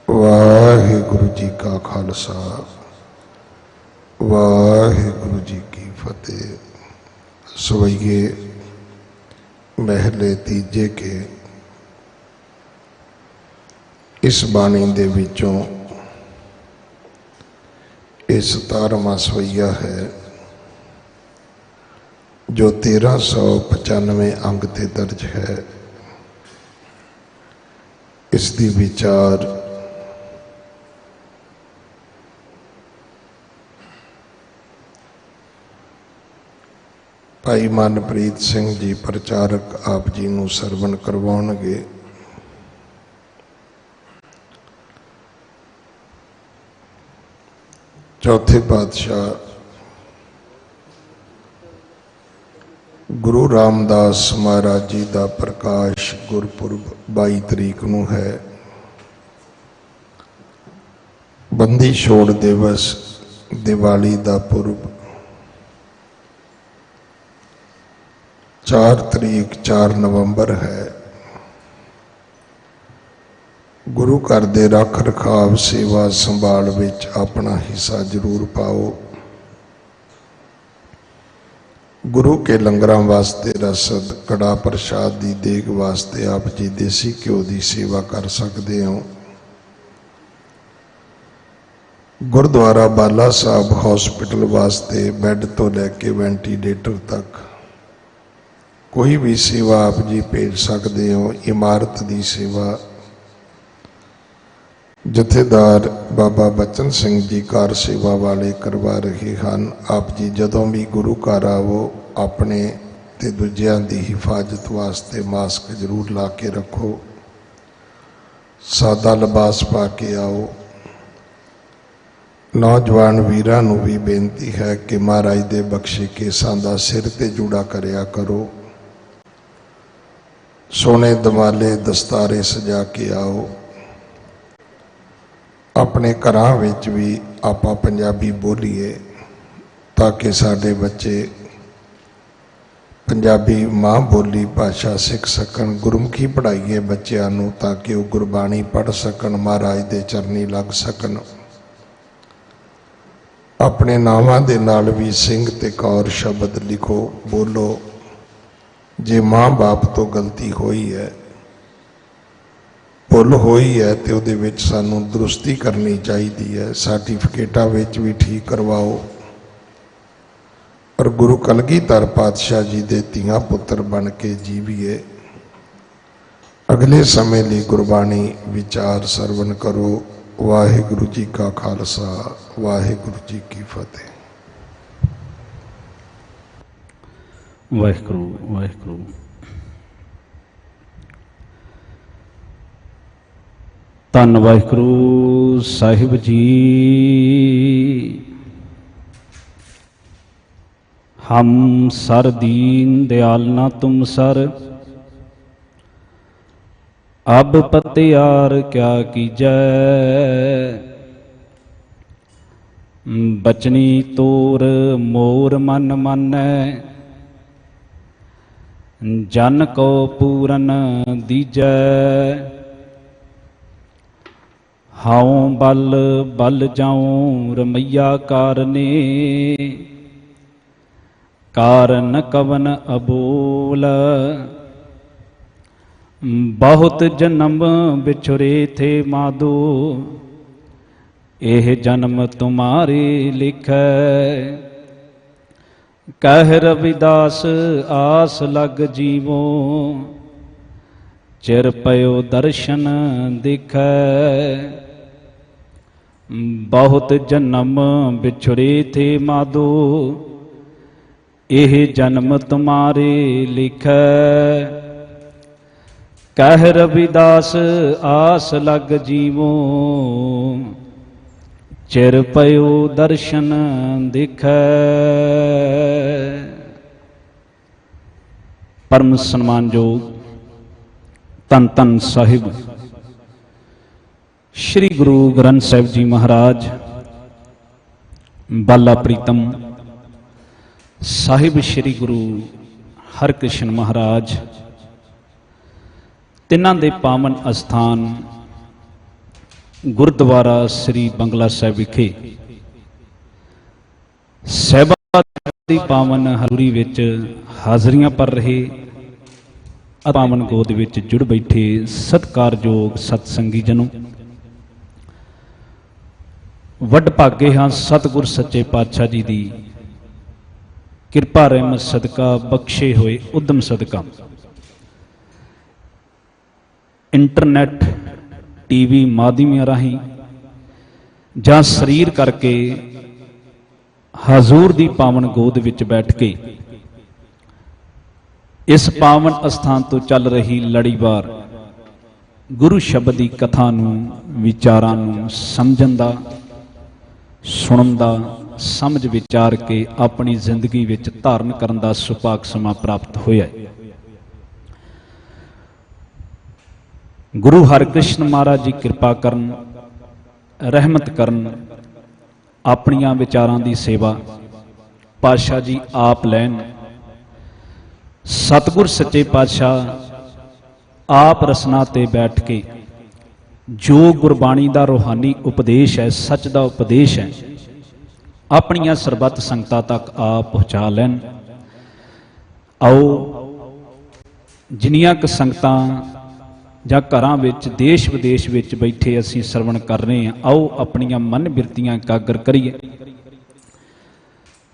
वाहिगुरु जी का खालसा वाहिगुरु जी की फतेह। सवैये महले तीजे के इस बाणी दे विचों ये 17वां सवैया है जो 1395 अंग ते दर्ज है। इसकी विचार भाई मनप्रीत सिंह जी प्रचारक आप जी नूं सरवण करवाउणगे। चौथे पातशाह गुरु रामदास महाराज जी का प्रकाश गुरपुरब 22 तरीक नूं है। बंदी छोड़ दिवस दिवाली का पुरब 4 तरीक 4 नवंबर है। गुरु घर दे रख रखाव सेवा संभाल विच अपना हिस्सा जरूर पाओ। गुरु के लंगरां वास्ते रसद कड़ा प्रसाद की देग वास्ते आप जी देसी घ्यो की सेवा कर सकते हो। गुरुद्वारा बाला साहब हॉस्पिटल वास्ते बैड तो लैके वेंटीलेटर तक कोई भी सेवा आप जी भेज सकते हो। इमारत की सेवा जथेदार बाबा बचन सिंह जी कार सेवा वाले करवा रहे हैं। आप जी जदों भी गुरु घर आओ अपने ते दूजियां की हिफाजत वास्ते मास्क जरूर ला के रखो। सादा लिबास पा के आओ। नौजवान वीरां नूं भी बेनती है कि महाराज दे बख्शे केसां दा सिर ते जूड़ा करया करो। सोने दमाले दस्तारे सजा के आओ। अपने घरां विच भी आपां पंजाबी बोलीए ताकि साडे बच्चे पंजाबी माँ बोली भाषा सीख सकन। गुरमुखी पढ़ाइए बच्चों नूं ताकि वह गुरबाणी पढ़ सकन, महाराज दे चरनी लग सकन। अपने नावां दे नाल भी सिंह ते कौर शब्द लिखो, बोलो। जे माँ बाप तो गलती हुई है, भुल हुई है तो उहदे विच सानूं दुरुस्ती करनी चाहिए है। सर्टिफिकेटां विच भी ठीक करवाओ। और गुरु कलगीधर पातशाह जी दे धीआं पुत्र बन के जीविए। अगले समय लिए गुरबाणी विचार सरवण करो। वाहिगुरु जी का खालसा वाहिगुरु जी की फतेह। वाहिगुरु वाहिगुरु। धन वाहिगुरु साहिब जी। हम सर दीन दयाल ना तुम सर, अब पत्यार क्या कीजै। बचनी तोर मोर मन मानै, जन को पूरन दीजै। हाऊं बल बल जाऊं रमैया कारने, कारण कवन अबोल। बहुत जन्म बिछुरे थे माधो, एह जन्म तुम्हारे लिखै। कह रविदास आस लग जीवो, चिर पयो दर्शन दिखै। बहुत जन्म बिछुरे थे माधो, एह जन्म तुम्हारे लिखै। कह रविदास आस लग जीवो, चिर पयो दर्शन दिखै। परम सन्मानयोग धन धन साहिब श्री गुरु ग्रंथ साहिब जी महाराज बाला प्रीतम साहिब श्री गुरु हरकृष्ण महाराज तिन्हां दे पावन अस्थान ਗੁਰਦੁਆਰਾ ਸ੍ਰੀ ਬੰਗਲਾ ਸਾਹਿਬ ਵਿਖੇ ਸਹਿਬਾ ਦੀ ਪਾਵਨ ਹਜ਼ੂਰੀ ਵਿੱਚ ਹਾਜ਼ਰੀਆਂ ਭਰ ਰਹੇ ਪਾਵਨ ਗੋਦ ਵਿੱਚ ਜੁੜ ਬੈਠੇ ਸਤਿਕਾਰਯੋਗ ਸਤਸੰਗੀ ਜਨੋ, ਵੱਡ ਭਾਗੇ ਹਾਂ ਸਤਿਗੁਰ ਸੱਚੇ ਪਾਤਸ਼ਾਹ ਜੀ ਦੀ ਕਿਰਪਾ ਰਹਿਮਤ ਸਦਕਾ, ਬਖਸ਼ੇ ਹੋਏ ਉਦਮ ਸਦਕਾ ਇੰਟਰਨੈਟ ਟੀਵੀ ਮਾਧਿਅਮਾਂ ਰਾਹੀਂ ਜਾਂ ਸਰੀਰ ਕਰਕੇ ਹਜ਼ੂਰ ਦੀ ਪਾਵਨ ਗੋਦ ਵਿੱਚ ਬੈਠ ਕੇ ਇਸ ਪਾਵਨ ਅਸਥਾਨ ਤੋਂ ਚੱਲ ਰਹੀ ਲੜੀਵਾਰ ਗੁਰੂ ਸ਼ਬਦ ਦੀ ਕਥਾ ਨੂੰ, ਵਿਚਾਰਾਂ ਨੂੰ ਸਮਝਣ ਦਾ, ਸੁਣਨ ਦਾ, ਸਮਝ ਵਿਚਾਰ ਕੇ ਆਪਣੀ ਜ਼ਿੰਦਗੀ ਵਿੱਚ ਧਾਰਨ ਕਰਨ ਦਾ ਸੁਭਾਗ ਸਮਾਂ ਪ੍ਰਾਪਤ ਹੋਇਆ। ਗੁਰੂ ਹਰਿਕ੍ਰਿਸ਼ਨ ਮਹਾਰਾਜ ਜੀ ਕਿਰਪਾ ਕਰਨ, ਰਹਿਮਤ ਕਰਨ, ਆਪਣੀਆਂ ਵਿਚਾਰਾਂ ਦੀ ਸੇਵਾ ਪਾਤਸ਼ਾਹ ਜੀ ਆਪ ਲੈਣ। ਸਤਿਗੁਰ ਸੱਚੇ ਪਾਤਸ਼ਾਹ ਆਪ ਰਸਨਾ ਤੇ ਬੈਠ ਕੇ ਜੋ ਗੁਰਬਾਣੀ ਦਾ ਰੂਹਾਨੀ ਉਪਦੇਸ਼ ਹੈ, ਸੱਚ ਦਾ ਉਪਦੇਸ਼ ਹੈ, ਆਪਣੀਆਂ ਸਰਬੱਤ ਸੰਗਤਾਂ ਤੱਕ ਆਪ ਪਹੁੰਚਾ ਲੈਣ। ਆਓ ਜਿੰਨੀਆਂ ਕੁ ਸੰਗਤਾਂ ਜਾਂ ਘਰਾਂ ਵਿੱਚ, ਦੇਸ਼ ਵਿਦੇਸ਼ ਵਿੱਚ ਬੈਠੇ ਅਸੀਂ ਸਰਵਣ ਕਰ ਰਹੇ ਹਾਂ, ਆਓ ਆਪਣੀਆਂ ਮਨ ਬਿਰਤੀਆਂ ਇਕਾਗਰ ਕਰੀਏ।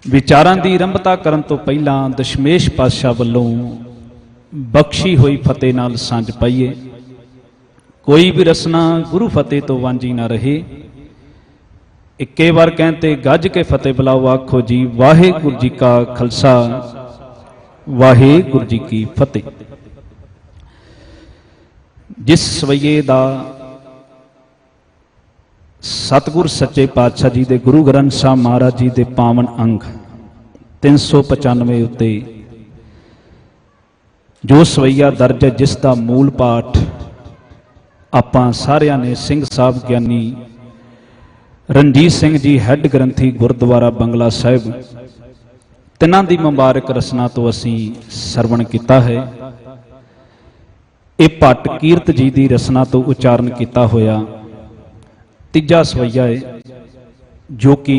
ਵਿਚਾਰਾਂ ਦੀ ਆਰੰਭਤਾ ਕਰਨ ਤੋਂ ਪਹਿਲਾਂ ਦਸ਼ਮੇਸ਼ ਪਾਤਸ਼ਾਹ ਵੱਲੋਂ ਬਖਸ਼ੀ ਹੋਈ ਫਤਿਹ ਨਾਲ ਸਾਂਝ ਪਾਈਏ। ਕੋਈ ਵੀ ਰਸਨਾ ਗੁਰੂ ਫਤਿਹ ਤੋਂ ਵਾਂਝੀ ਨਾ ਰਹੇ। ਇੱਕੇ ਵਾਰ ਕਹਿੰਦੇ ਗੱਜ ਕੇ ਫਤਿਹ ਬੁਲਾਓ, ਆਖੋ ਜੀ ਵਾਹਿਗੁਰੂ ਜੀ ਕਾ ਖਾਲਸਾ, ਵਾਹਿਗੁਰੂ ਜੀ ਕੀ ਫਤਿਹ। ਜਿਸ ਸਵਈਏ ਦਾ ਸਤਿਗੁਰ ਸੱਚੇ ਪਾਤਸ਼ਾਹ ਜੀ ਦੇ ਗੁਰੂ ਗ੍ਰੰਥ ਸਾਹਿਬ ਮਹਾਰਾਜ ਜੀ ਦੇ ਪਾਵਨ ਅੰਗ 395 ਉੱਤੇ ਜੋ ਸਵਈਆ ਦਰਜ ਹੈ, ਜਿਸ ਦਾ ਮੂਲ ਪਾਠ ਆਪਾਂ ਸਾਰਿਆਂ ਨੇ ਸਿੰਘ ਸਾਹਿਬ ਗਿਆਨੀ ਰਣਜੀਤ ਸਿੰਘ ਜੀ ਹੈੱਡ ਗ੍ਰੰਥੀ ਗੁਰਦੁਆਰਾ ਬੰਗਲਾ ਸਾਹਿਬ, ਤਿੰਨਾਂ ਦੀ ਮੁਬਾਰਕ ਰਸਨਾ ਤੋਂ ਅਸੀਂ ਸਰਵਣ ਕੀਤਾ ਹੈ। ਇਹ ਭੱਟ ਕੀਰਤ ਜੀ ਦੀ ਰਸਨਾ ਤੋਂ ਉਚਾਰਨ ਕੀਤਾ ਹੋਇਆ ਤੀਜਾ ਸਵਈਆ ਹੈ, ਜੋ ਕਿ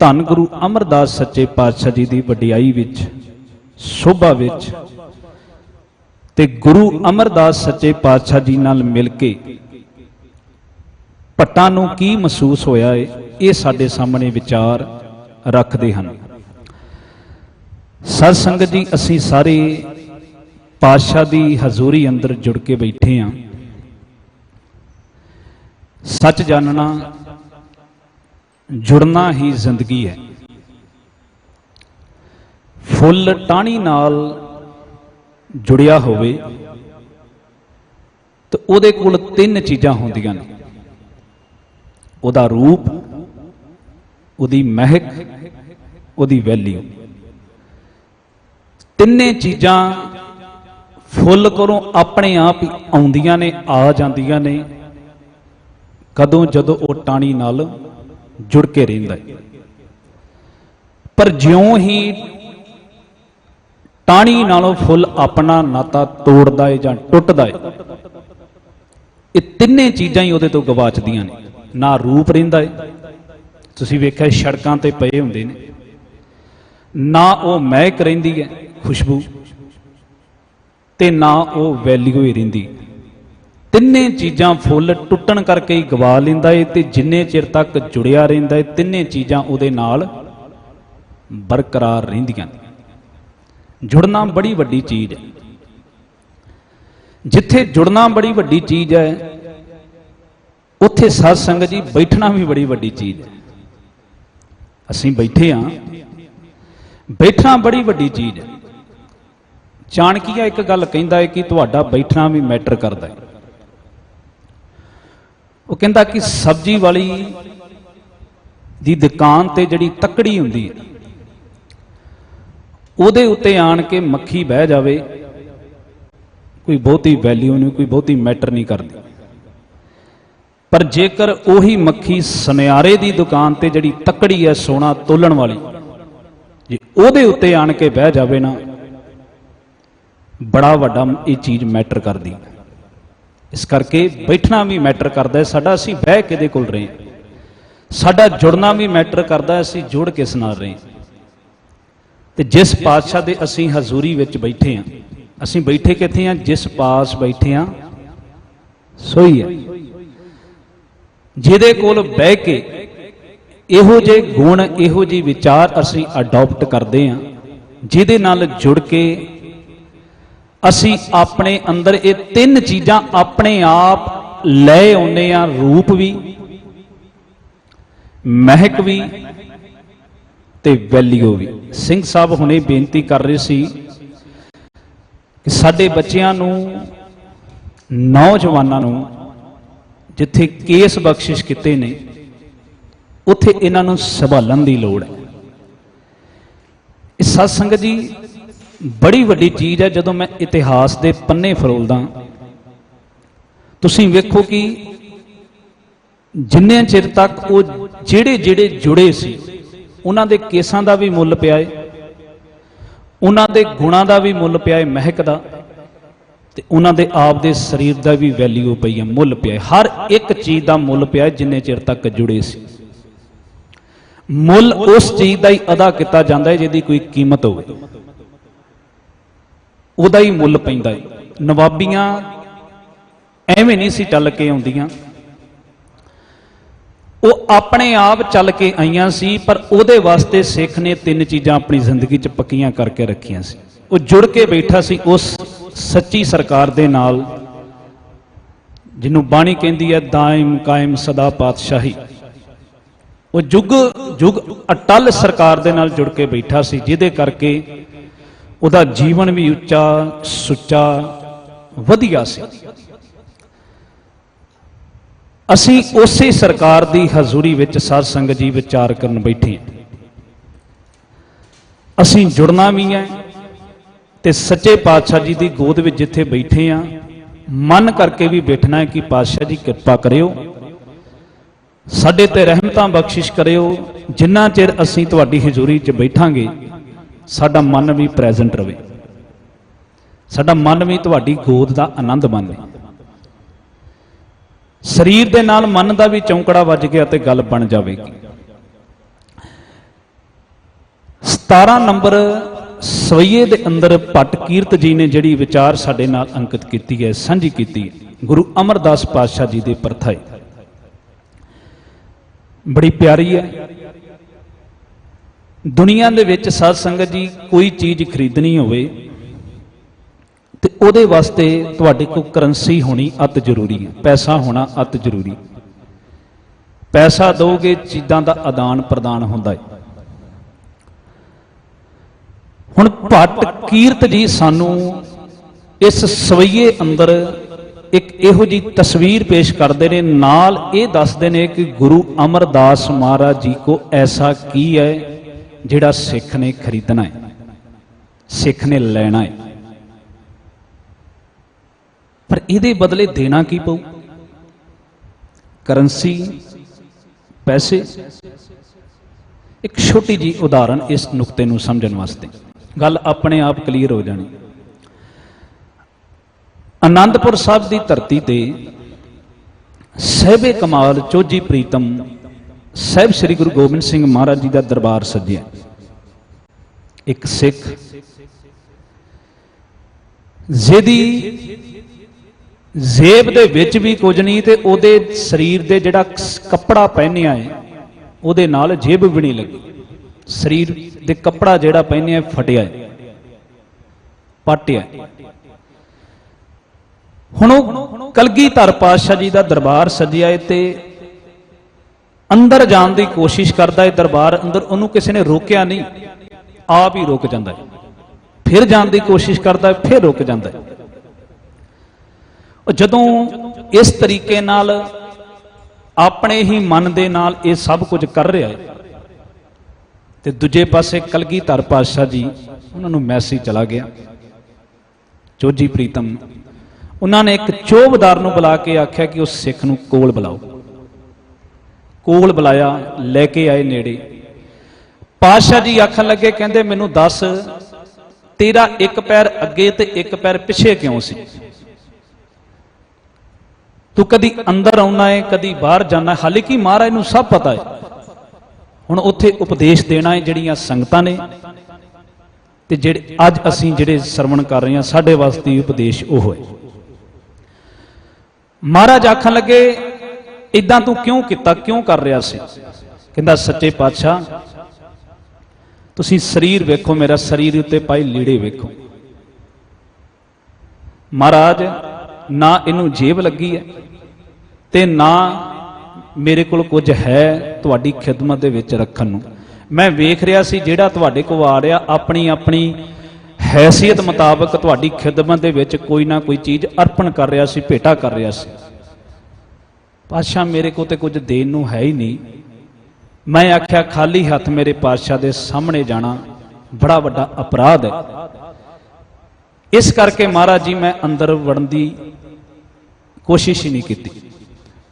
ਧੰਨ ਗੁਰੂ ਅਮਰਦਾਸ ਸੱਚੇ ਪਾਤਸ਼ਾਹ ਜੀ ਦੀ ਵਡਿਆਈ ਵਿੱਚ, ਸ਼ੋਭਾ ਵਿੱਚ ਤੇ ਗੁਰੂ ਅਮਰਦਾਸ ਸੱਚੇ ਪਾਤਸ਼ਾਹ ਜੀ ਨਾਲ ਮਿਲ ਕੇ ਭੱਟਾਂ ਨੂੰ ਕੀ ਮਹਿਸੂਸ ਹੋਇਆ ਹੈ, ਇਹ ਸਾਡੇ ਸਾਹਮਣੇ ਵਿਚਾਰ ਰੱਖਦੇ ਹਨ। ਸਤ ਸੰਗਤ ਜੀ, ਅਸੀਂ ਸਾਰੇ ਪਾਤਸ਼ਾਹ ਦੀ ਹਜ਼ੂਰੀ ਅੰਦਰ ਜੁੜ ਕੇ ਬੈਠੇ ਹਾਂ। ਸੱਚ ਜਾਣਨਾ, ਜੁੜਨਾ ਹੀ ਜ਼ਿੰਦਗੀ ਹੈ। ਫੁੱਲ ਟਾਹਣੀ ਨਾਲ ਜੁੜਿਆ ਹੋਵੇ ਤੇ ਉਹਦੇ ਕੋਲ ਤਿੰਨ ਚੀਜ਼ਾਂ ਹੁੰਦੀਆਂ ਨੇ: ਉਹਦਾ ਰੂਪ, ਉਹਦੀ ਮਹਿਕ, ਉਹਦੀ ਵੈਲਿਊ। ਤਿੰਨੇ ਚੀਜ਼ਾਂ ਫੁੱਲ ਕੋਲੋਂ ਆਪਣੇ ਆਪ ਹੀ ਆਉਂਦੀਆਂ ਨੇ, ਆ ਜਾਂਦੀਆਂ ਨੇ। ਕਦੋਂ? ਜਦੋਂ ਉਹ ਟਾਹਣੀ ਨਾਲ ਜੁੜ ਕੇ ਰਹਿੰਦਾ ਹੈ। ਪਰ ਜਿਉਂ ਹੀ ਟਾਹਣੀ ਨਾਲੋਂ ਫੁੱਲ ਆਪਣਾ ਨਾਤਾ ਤੋੜਦਾ ਹੈ ਜਾਂ ਟੁੱਟਦਾ ਹੈ, ਇਹ ਤਿੰਨੇ ਚੀਜ਼ਾਂ ਹੀ ਉਹਦੇ ਤੋਂ ਗਵਾਚਦੀਆਂ ਨੇ। ਨਾ ਰੂਪ ਰਹਿੰਦਾ ਹੈ, ਤੁਸੀਂ ਵੇਖਿਆ ਸੜਕਾਂ ਤੇ ਪਏ ਹੁੰਦੇ ਨੇ, ਨਾ ਉਹ ਮਹਿਕ ਰਹਿੰਦੀ ਹੈ, ਖੁਸ਼ਬੂ, ਤੇ ਨਾ ਉਹ ਵੈਲਿਊ ਹੀ ਰਹਿੰਦੀ। ਤਿੰਨੇ ਚੀਜ਼ਾਂ ਫੁੱਲ ਟੁੱਟਣ ਕਰਕੇ ਹੀ ਗਵਾ ਲੈਂਦਾ ਏ, ਤੇ ਜਿੰਨੇ ਚਿਰ ਤੱਕ ਜੁੜਿਆ ਰਹਿੰਦਾ ਏ ਤਿੰਨੇ ਚੀਜ਼ਾਂ ਉਹਦੇ ਨਾਲ ਬਰਕਰਾਰ ਰਹਿੰਦੀਆਂ ਨੇ। ਜੁੜਨਾ ਬੜੀ ਵੱਡੀ ਚੀਜ਼ ਹੈ। ਜਿੱਥੇ ਜੁੜਨਾ ਬੜੀ ਵੱਡੀ ਚੀਜ਼ ਹੈ, ਉੱਥੇ ਸਤ ਸੰਗਤ ਜੀ ਬੈਠਣਾ ਵੀ ਬੜੀ ਵੱਡੀ ਚੀਜ਼ ਹੈ। ਅਸੀਂ ਬੈਠੇ ਹਾਂ, ਬੈਠਣਾ ਬੜੀ ਵੱਡੀ ਚੀਜ਼ ਹੈ। ਚਾਣਕੀਆ ਇੱਕ ਗੱਲ ਕਹਿੰਦਾ ਹੈ ਕਿ ਤੁਹਾਡਾ ਬੈਠਣਾ ਵੀ ਮੈਟਰ ਕਰਦਾ ਹੈ। ਉਹ ਕਹਿੰਦਾ ਕਿ ਸਬਜ਼ੀ ਵਾਲੀ ਦੀ ਦੁਕਾਨ ਤੇ ਜਿਹੜੀ ਤੱਕੜੀ ਹੁੰਦੀ ਹੈ, ਉਹਦੇ ਉੱਤੇ ਆਣ ਕੇ ਮੱਖੀ ਬਹਿ ਜਾਵੇ, ਕੋਈ ਬਹੁਤੀ ਵੈਲਿਊ ਨਹੀਂ, ਕੋਈ ਬਹੁਤੀ ਮੈਟਰ ਨਹੀਂ ਕਰਦੀ। ਪਰ ਜੇਕਰ ਉਹੀ ਮੱਖੀ ਸੁਨਿਆਰੇ ਦੀ ਦੁਕਾਨ ਤੇ ਜਿਹੜੀ ਤੱਕੜੀ ਹੈ, ਸੋਨਾ ਤੋਲਣ ਵਾਲੀ, ਜੇ ਉਹਦੇ ਉੱਤੇ ਆਣ ਕੇ ਬਹਿ ਜਾਵੇ ਨਾ, ਬੜਾ ਵੱਡਾ ਇਹ ਚੀਜ਼ ਮੈਟਰ ਕਰਦੀ। इस करके बैठना भी मैटर करता है साडा, असीं बह किहदे कोल रहे हैं। साडा जुड़ना भी मैटर करता है, असीं जुड़ किस नाल रहे हैं। ते जिस पातशाह दे असीं हजूरी विच बैठे हैं, असीं बैठे कित्थे हैं? जिस पास बैठे हैं सोई है, जिहदे कोल बह के इहो जे गुण इहो जी विचार असीं अडॉप्ट करते हैं, जिहदे नाल जुड़ के असीं अपने अंदर ये तीन चीज़ां अपने आप ले आउने आ, रूप भी, महक भी ते वैल्यू भी। सिंह साहब हुणे बेनती कर रहे सी कि साडे बच्चियां नूं, नौजवानां नूं जिथे केस बख्शिश किते ने उत्थे इन्हां नूं संभालण दी लोड़ है। इस सत संगत जी बड़ी वड्डी चीज़ है। जदों मैं इतिहास दे पन्ने फरोलदा, तुसीं वेखो कि जिन्ने चिर तक वो ਜਿਹੜੇ ਜਿਹੜੇ जुड़े सी उन्हां दे केसां दा भी मुੱਲ पिया है, उन्हां दे गुणां दा भी मुੱਲ पिया है, महक दा, ते उन्हां दे आप दे शरीर दा भी वैल्यू पई है, मुੱਲ पिया है। हर एक चीज़ दा मुੱਲ पिया है जिन्ने चिर तक जुड़े सी। मुੱਲ उस चीज़ दा ही अदा किया जाता है जिहदी कोई कीमत होवे, उहदा ही मुੱਲ पैंदा है। नवाबियां एवें नहीं सी चल के आउंदियां, वो अपने आप चल के आईयां सी, पर उहदे वास्ते सिख ने तीन चीज़ां अपनी जिंदगी च पक्कियां करके रखियां सी। वो जुड़ के बैठा सी उस सच्ची सरकार दे नाल, जिन्हों बाणी कहती है दायम कायम सदा पातशाही। वो जुग जुग अटल सरकार दे नाल जुड़ के बैठा सी, जिहदे करके उहदा जीवन भी उच्चा सुच्चा वधिया सी। असीं उसे सरकार दी हजूरी विच साध संगत जी विचार करन बैठे हैं। असीं जुड़ना भी है ते सच्चे पातशाह जी की गोद में जिथे बैठे हाँ मन करके भी बैठना है कि पातशाह जी कृपा करियो, साडे ते रहमतां बख्शिश करियो। जिन्ना चिर असीं तुहाडी हजूरी च बैठांगे साडा मन भी प्रेजेंट रहे, साडा मन भी तुहाडी गोद का आनंद माने। शरीर दे नाल मन का भी चौंकड़ा वज गया तो गल बन जाएगी। 17 नंबर सवैये दे अंदर भट्ट कीरत जी ने जिहड़ी विचार साडे नाल अंकित कीती है, सांझी कीती है, गुरु अमरदास पातशाह जी दे परथाई, बड़ी प्यारी है। दुनिया दे विच साध संगत जी कोई चीज़ खरीदनी होवे ते उहदे वास्ते तुहाडे कोल करंसी होनी अत जरूरी है, पैसा होना अत जरूरी। पैसा दोगे चीज़ां दा आदान प्रदान हुंदा है। हुण भट्ट कीरत जी सानू इस सवैये अंदर एक इहो जी तस्वीर पेश करते हैं, नाल ये दसते हैं कि गुरु अमरदास महाराज जी को ऐसा की है जिहड़ा सिख ने खरीदना है, सिख ने लेना है, पर इहदे बदले देना की पऊ? करंसी, पैसे। एक छोटी जी उदाहरण इस नुकते नूं समझण वास्ते, गल अपने आप क्लीयर हो जानी। आनंदपुर साहब की धरती ते सहबे कमाल चोजी प्रीतम साहिब श्री गुरु गोबिंद सिंह महाराज जी का दरबार सजिया। एक सिख जिहदी जेब दे विच भी कुछ नहीं ते ओदे शरीर दे जिहड़ा कपड़ा पहनिया है ओदे नाल जेब भी नहीं लगी, शरीर दे कपड़ा जिहड़ा पहनिया फटिया है, पाटिया। हुण ओह कलगीधर पातशाह जी का दरबार सजिया है ते अंदर जाने की कोशिश करता है। दरबार अंदर उन्होंने किसी ने रोकया नहीं, आप ही रुक जाता है, फिर जाने की कोशिश करता है, फिर रुक जाता है। जदों इस तरीके नाल अपने ही मन दे नाल ये सब कुछ कर रहा है तो दूजे पासे कलगीधर पातशाह जी उन्होंने मैसेज चला गया। चोजी प्रीतम उन्होंने एक चौबदार नूं बुला के आख्या कि उस सिख नूं कोल बुलाओ। कोल बुलाया, लैके आए नेड़े। पातशाह जी आखन लगे, कहंदे मैनूं दस तेरा एक पैर अगे ते एक पैर पिछे क्यों सी? ਤੂੰ ਕਦੀ ਅੰਦਰ ਆਉਣਾ ਹੈ, ਕਦੀ ਬਾਹਰ ਜਾਣਾ ਹੈ, ਹਾਲਾਂਕਿ ਮਹਾਰਾਜ ਨੂੰ ਸਭ ਪਤਾ ਹੈ। ਹੁਣ ਉੱਥੇ ਉਪਦੇਸ਼ ਦੇਣਾ ਹੈ ਜਿਹੜੀਆਂ ਸੰਗਤਾਂ ਨੇ, ਤੇ ਜਿਹੜੇ ਅੱਜ ਅਸੀਂ ਜਿਹੜੇ ਸਰਵਣ ਕਰ ਰਹੇ ਹਾਂ, ਸਾਡੇ ਵਾਸਤੇ ਉਪਦੇਸ਼ ਉਹ ਹੈ। ਮਹਾਰਾਜ ਆਖਣ ਲੱਗੇ, ਇਦਾਂ ਤੂੰ ਕਿਉਂ ਕੀਤਾ, ਕਿਉਂ ਕਰ ਰਿਹਾ ਸੀ? ਕਹਿੰਦਾ, ਸੱਚੇ ਪਾਤਸ਼ਾਹ ਤੁਸੀਂ ਸਰੀਰ ਵੇਖੋ, ਮੇਰਾ ਸਰੀਰ ਉੱਤੇ ਪਾਏ ਲੀੜੇ ਵੇਖੋ। ਮਹਾਰਾਜ, ਨਾ ਇਹਨੂੰ ਜੇਬ ਲੱਗੀ ਹੈ ਤੇ ਨਾ ਮੇਰੇ ਕੋਲ ਕੁਝ ਹੈ ਤੁਹਾਡੀ ਖਿਦਮਤ ਦੇ ਵਿੱਚ ਰੱਖਣ ਨੂੰ। ਮੈਂ ਵੇਖ ਰਿਹਾ ਸੀ ਜਿਹੜਾ ਤੁਹਾਡੇ ਕੋਲ ਆ ਰਿਹਾ, ਆਪਣੀ ਆਪਣੀ ਹੈਸੀਅਤ ਮੁਤਾਬਕ ਤੁਹਾਡੀ ਖਿਦਮਤ ਦੇ ਵਿੱਚ ਕੋਈ ਨਾ ਕੋਈ ਚੀਜ਼ ਅਰਪਣ ਕਰ ਰਿਹਾ ਸੀ, ਭੇਟਾ ਕਰ ਰਿਹਾ ਸੀ। ਪਾਤਸ਼ਾਹ ਮੇਰੇ ਕੋਲ ਤੇ ਕੁਝ ਦੇਣ ਨੂੰ ਹੈ ਹੀ ਨਹੀਂ। ਮੈਂ ਆਖਿਆ, ਖਾਲੀ ਹੱਥ ਮੇਰੇ ਪਾਤਸ਼ਾਹ ਦੇ ਸਾਹਮਣੇ ਜਾਣਾ ਬੜਾ ਵੱਡਾ ਅਪਰਾਧ ਹੈ। ਇਸ ਕਰਕੇ ਮਹਾਰਾਜ ਜੀ ਮੈਂ ਅੰਦਰ ਵੜਨ ਦੀ ਕੋਸ਼ਿਸ਼ ਹੀ ਨਹੀਂ ਕੀਤੀ।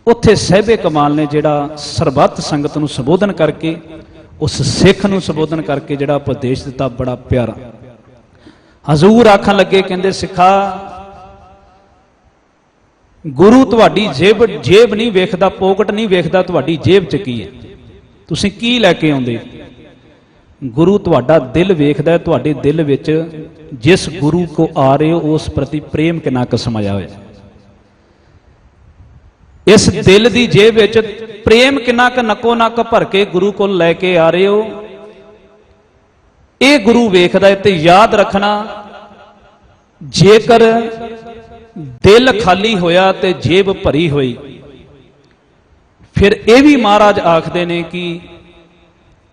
ਉੱਥੇ ਸਹਿਬੇ ਕਮਾਲ ਨੇ ਜਿਹੜਾ ਸਰਬੱਤ ਸੰਗਤ ਨੂੰ ਸੰਬੋਧਨ ਕਰਕੇ, ਉਸ ਸਿੱਖ ਨੂੰ ਸੰਬੋਧਨ ਕਰਕੇ ਜਿਹੜਾ ਉਪਦੇਸ਼ ਦਿੱਤਾ, ਬੜਾ ਪਿਆਰਾ। ਹਜ਼ੂਰ ਆਖਣ ਲੱਗੇ, ਕਹਿੰਦੇ, ਸਿੱਖਾ, ਗੁਰੂ ਤੁਹਾਡੀ ਜੇਬ ਨਹੀਂ ਵੇਖਦਾ, ਪੋਕਟ ਨਹੀਂ ਵੇਖਦਾ, ਤੁਹਾਡੀ ਜੇਬ 'ਚ ਕੀ ਹੈ, ਤੁਸੀਂ ਕੀ ਲੈ ਕੇ ਆਉਂਦੇ। ਗੁਰੂ ਤੁਹਾਡਾ ਦਿਲ ਵੇਖਦਾ, ਤੁਹਾਡੇ ਦਿਲ ਵਿੱਚ ਜਿਸ ਗੁਰੂ ਕੋ ਆ ਰਹੇ ਹੋ ਉਸ ਪ੍ਰਤੀ ਪ੍ਰੇਮ ਕਿੰਨਾ ਕੁ ਸਮਾਇਆ ਹੋਇਆ। ਇਸ ਦਿਲ ਦੀ ਜੇਬ ਵਿੱਚ ਪ੍ਰੇਮ ਕਿੰਨਾ ਕੁ ਨੱਕੋ ਨੱਕ ਭਰ ਕੇ ਗੁਰੂ ਕੋਲ ਲੈ ਕੇ ਆ ਰਹੇ ਹੋ, ਇਹ ਗੁਰੂ ਵੇਖਦਾ ਹੈ। ਤੇ ਯਾਦ ਰੱਖਣਾ, ਜੇਕਰ ਦਿਲ ਖਾਲੀ ਹੋਇਆ ਤੇ ਜੇਬ ਭਰੀ ਹੋਈ, ਫਿਰ ਇਹ ਵੀ ਮਹਾਰਾਜ ਆਖਦੇ ਨੇ ਕਿ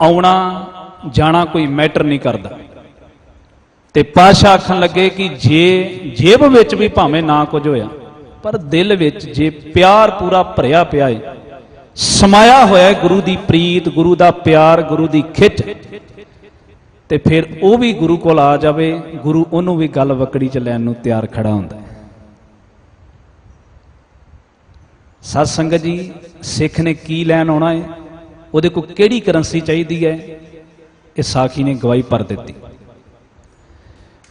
ਆਉਣਾ ਜਾਣਾ ਕੋਈ ਮੈਟਰ ਨਹੀਂ ਕਰਦਾ। ਤੇ ਪਾਤਸ਼ਾਹ ਆਖਣ ਲੱਗੇ ਕਿ ਜੇ ਜੇਬ ਵਿੱਚ ਵੀ ਭਾਵੇਂ ਨਾ ਕੁਝ ਹੋਇਆ, ਪਰ ਦਿਲ ਵਿੱਚ ਜੇ ਪਿਆਰ ਪੂਰਾ ਭਰਿਆ ਪਿਆ ਹੈ, ਸਮਾਇਆ ਹੋਇਆ ਹੈ ਗੁਰੂ ਦੀ ਪ੍ਰੀਤ, ਗੁਰੂ ਦਾ ਪਿਆਰ, ਗੁਰੂ ਦੀ ਖਿੱਚ, ਤੇ ਫਿਰ ਉਹ ਵੀ ਗੁਰੂ ਕੋਲ ਆ ਜਾਵੇ, ਗੁਰੂ ਉਹਨੂੰ ਵੀ ਗੱਲ ਵਕੜੀ 'ਚ ਲੈਣ ਨੂੰ ਤਿਆਰ ਖੜਾ ਹੁੰਦਾ ਹੈ। ਸਤ ਸੰਗਤ ਜੀ, ਸਿੱਖ ਨੇ ਕੀ ਲੈਣ ਆਉਣਾ ਹੈ, ਉਹਦੇ ਕੋਲ ਕਿਹੜੀ ਕਰੰਸੀ ਚਾਹੀਦੀ ਹੈ, ਇਹ ਸਾਖੀ ਨੇ ਗਵਾਹੀ ਭਰ ਦਿੱਤੀ।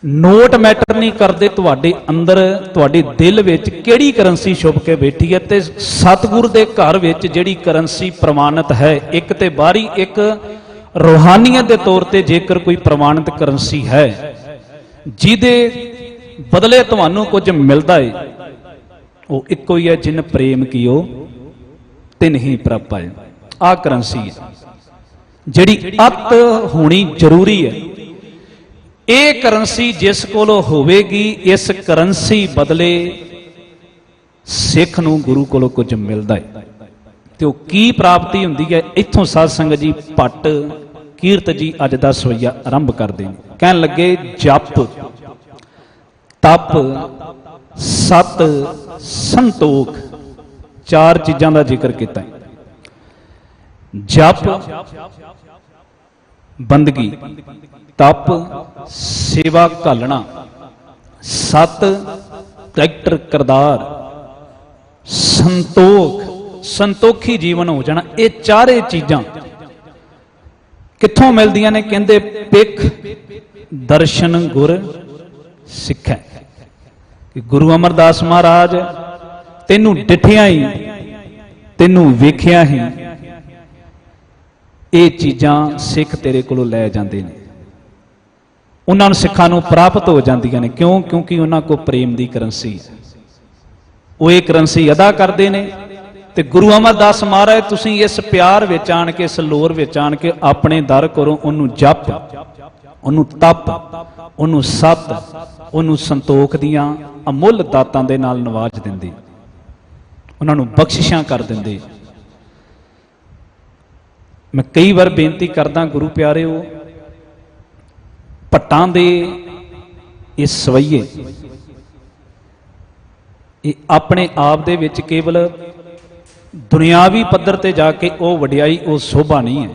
ਨੋਟ ਮੈਟਰ ਨਹੀਂ ਕਰਦੇ, ਤੁਹਾਡੇ ਅੰਦਰ, ਤੁਹਾਡੇ ਦਿਲ ਵਿੱਚ ਕਿਹੜੀ ਕਰੰਸੀ ਛੁਪ ਕੇ ਬੈਠੀ ਹੈ। ਤੇ ਸਤਿਗੁਰ ਦੇ ਘਰ ਵਿੱਚ ਜਿਹੜੀ ਕਰੰਸੀ ਪ੍ਰਮਾਣਿਤ ਹੈ, ਇੱਕ ਤੇ ਬਾਹਰੀ, ਇੱਕ ਰੂਹਾਨੀਅਤ ਦੇ ਤੌਰ ਤੇ ਜੇਕਰ ਕੋਈ ਪ੍ਰਮਾਣਿਤ ਕਰੰਸੀ ਹੈ ਜਿਹਦੇ ਬਦਲੇ ਤੁਹਾਨੂੰ ਕੁਝ ਮਿਲਦਾ ਹੈ, ਉਹ ਇੱਕੋ ਹੀ ਹੈ, ਜਿਨ ਪ੍ਰੇਮ ਕੀਓ ਤਿਨ ਹੀ ਪ੍ਰਭ ਪਾਏ। ਆਹ ਕਰੰਸੀ ਹੈ ਜਿਹੜੀ ਅਤ ਹੋਣੀ ਜ਼ਰੂਰੀ ਹੈ। ਇਹ ਕਰੰਸੀ ਜਿਸ ਕੋਲੋਂ ਹੋਵੇਗੀ, ਇਸ ਕਰੰਸੀ ਬਦਲੇ ਸਿੱਖ ਨੂੰ ਗੁਰੂ ਕੋਲੋਂ ਕੁਝ ਮਿਲਦਾ ਹੈ। ਤੇ ਉਹ ਕੀ ਪ੍ਰਾਪਤੀ ਹੁੰਦੀ ਹੈ, ਇੱਥੋਂ ਸਾਧ ਸੰਗਤ ਜੀ ਭੱਟ ਕੀਰਤ ਜੀ ਅੱਜ ਦਾ ਸਵਈਆ ਆਰੰਭ ਕਰਦੇ ਨੇ। ਕਹਿਣ ਲੱਗੇ, ਜਪ, ਤਪ, ਸਤ, ਸੰਤੋਖ, ਚਾਰ ਚੀਜ਼ਾਂ ਦਾ ਜ਼ਿਕਰ ਕੀਤਾ ਹੈ। ਜਪ ਬੰਦਗੀ, ਤਪ ਸੇਵਾ ਘਾਲਣਾ, ਸਤ ਕਰੈਕਟਰ ਕਿਰਦਾਰ, ਸੰਤੋਖ ਸੰਤੋਖੀ ਜੀਵਨ ਹੋ ਜਾਣਾ। ਇਹ ਚਾਰੇ ਚੀਜ਼ਾਂ ਕਿੱਥੋਂ ਮਿਲਦੀਆਂ ਨੇ? ਕਹਿੰਦੇ ਪਿੱਖ ਦਰਸ਼ਨ ਗੁਰ ਸਿੱਖੈ। ਕਿ ਗੁਰੂ ਅਮਰਦਾਸ ਮਹਾਰਾਜ ਤੈਨੂੰ ਡਿਠਿਆ ਹੀ, ਤੈਨੂੰ ਵੇਖਿਆ ਹੀ, ਇਹ ਚੀਜ਼ਾਂ ਸਿੱਖ ਤੇਰੇ ਕੋਲੋਂ ਲੈ ਜਾਂਦੇ ਨੇ। ਉਹਨਾਂ ਨੂੰ ਸਿੱਖਾਂ ਨੂੰ ਪ੍ਰਾਪਤ ਹੋ ਜਾਂਦੀਆਂ ਨੇ। ਕਿਉਂ? ਕਿਉਂਕਿ ਉਹਨਾਂ ਕੋਲ ਪ੍ਰੇਮ ਦੀ ਕਰੰਸੀ ਹੈ। ਉਹ ਇਹ ਕਰੰਸੀ ਅਦਾ ਕਰਦੇ ਨੇ। ਤੇ ਗੁਰੂ ਅਮਰਦਾਸ ਮਹਾਰਾਜ, ਤੁਸੀਂ ਇਸ ਪਿਆਰ ਵਿੱਚ ਆਣ ਕੇ, ਇਸ ਲੋਰ ਵਿੱਚ ਆਣ ਕੇ ਆਪਣੇ ਦਰ ਕਰੋ। ਉਹਨੂੰ ਜਪ, ਉਹਨੂੰ ਤਪ, ਉਹਨੂੰ ਸਤ, ਉਹਨੂੰ ਸੰਤੋਖ ਦੀਆਂ ਅਮੁੱਲ ਦਾਤਾਂ ਦੇ ਨਾਲ ਨਵਾਜ ਦਿੰਦੇ, ਉਹਨਾਂ ਨੂੰ ਬਖਸ਼ਿਸ਼ਾਂ ਕਰ ਦਿੰਦੇ। ਮੈਂ ਕਈ ਵਾਰ ਬੇਨਤੀ ਕਰਦਾ, ਗੁਰੂ ਪਿਆਰਿਓ, ਭੱਟਾਂ ਦੇ ਇਹ ਸਵਈਏ, ਇਹ ਆਪਣੇ ਆਪ ਦੇ ਵਿੱਚ ਕੇਵਲ ਦੁਨਿਆਵੀ ਪੱਧਰ ਤੇ ਜਾ ਕੇ ਉਹ ਵਡਿਆਈ, ਉਹ ਸੋਭਾ ਨਹੀਂ ਹੈ।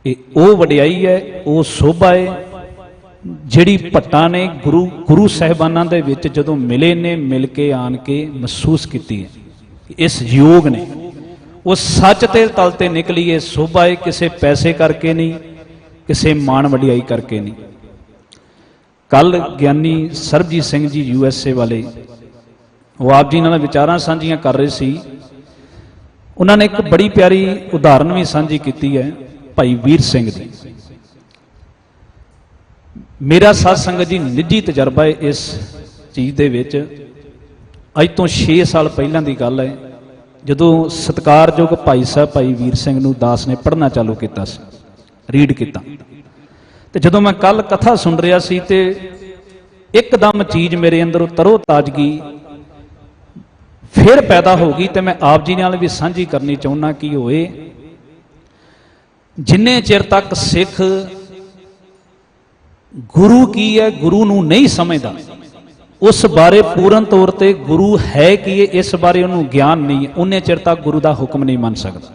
ਇਹ ਉਹ ਵਡਿਆਈ ਹੈ, ਉਹ ਸੋਭਾ ਹੈ ਜਿਹੜੀ ਭੱਟਾਂ ਨੇ ਗੁਰੂ ਸਾਹਿਬਾਨਾਂ ਦੇ ਵਿੱਚ ਜਦੋਂ ਮਿਲੇ ਨੇ, ਮਿਲ ਕੇ ਆਣ ਕੇ ਮਹਿਸੂਸ ਕੀਤੀ ਹੈ। ਇਸ ਯੋਗ ਨੇ ਉਹ ਸੱਚ ਤੇ ਤਲ ਤੇ ਨਿਕਲੀ। ਇਹ ਸੋਭਾ ਹੈ, ਕਿਸੇ ਪੈਸੇ ਕਰਕੇ ਨਹੀਂ, ਕਿਸੇ ਮਾਣ ਵਡਿਆਈ ਕਰਕੇ ਨਹੀਂ। ਕੱਲ ਗਿਆਨੀ ਸਰਬਜੀਤ ਸਿੰਘ ਜੀ USA ਵਾਲੇ ਉਹ ਆਪ ਜੀ ਨਾਲ ਵਿਚਾਰਾਂ ਸਾਂਝੀਆਂ ਕਰ ਰਹੇ ਸੀ। ਉਹਨਾਂ ਨੇ ਇੱਕ ਬੜੀ ਪਿਆਰੀ ਉਦਾਹਰਨ ਵੀ ਸਾਂਝੀ ਕੀਤੀ ਹੈ ਭਾਈ ਵੀਰ ਸਿੰਘ ਦੀ। ਮੇਰਾ ਸਾਧ ਸੰਗਤ ਜੀ ਨਿੱਜੀ ਤਜਰਬਾ ਹੈ ਇਸ ਚੀਜ਼ ਦੇ ਵਿੱਚ। ਅੱਜ ਤੋਂ 6 ਸਾਲ ਪਹਿਲਾਂ ਦੀ ਗੱਲ ਹੈ, ਜਦੋਂ ਸਤਿਕਾਰਯੋਗ ਭਾਈ ਸਾਹਿਬ ਭਾਈ ਵੀਰ ਸਿੰਘ ਨੂੰ ਦਾਸ ਨੇ ਪੜ੍ਹਨਾ ਚਾਲੂ ਕੀਤਾ ਸੀ, ਰੀਡ ਕੀਤਾ, ਤੇ ਜਦੋਂ ਮੈਂ ਕੱਲ ਕਥਾ ਸੁਣ ਰਿਹਾ ਸੀ ਤੇ ਇੱਕਦਮ ਚੀਜ਼ ਮੇਰੇ ਅੰਦਰੋਂ ਤਰੋ ਤਾਜ਼ਗੀ ਫਿਰ ਪੈਦਾ ਹੋ ਗਈ, ਤੇ ਮੈਂ ਆਪ ਜੀ ਨਾਲ ਵੀ ਸਾਂਝੀ ਕਰਨੀ ਚਾਹੁੰਦਾ ਕਿ ਹੋਏ ਜਿੰਨੇ ਚਿਰ ਤੱਕ ਸਿੱਖ ਗੁਰੂ ਕੀ ਹੈ, ਗੁਰੂ ਨੂੰ ਨਹੀਂ ਸਮਝਦਾ, ਉਸ ਬਾਰੇ ਪੂਰਨ ਤੌਰ ਤੇ ਗੁਰੂ ਹੈ ਕੀ ਹੈ ਇਸ ਬਾਰੇ ਉਹਨੂੰ ਗਿਆਨ ਨਹੀਂ ਹੈ, ਉਨੇ ਚਿਰ ਤੱਕ ਗੁਰੂ ਦਾ ਹੁਕਮ ਨਹੀਂ ਮੰਨ ਸਕਦਾ।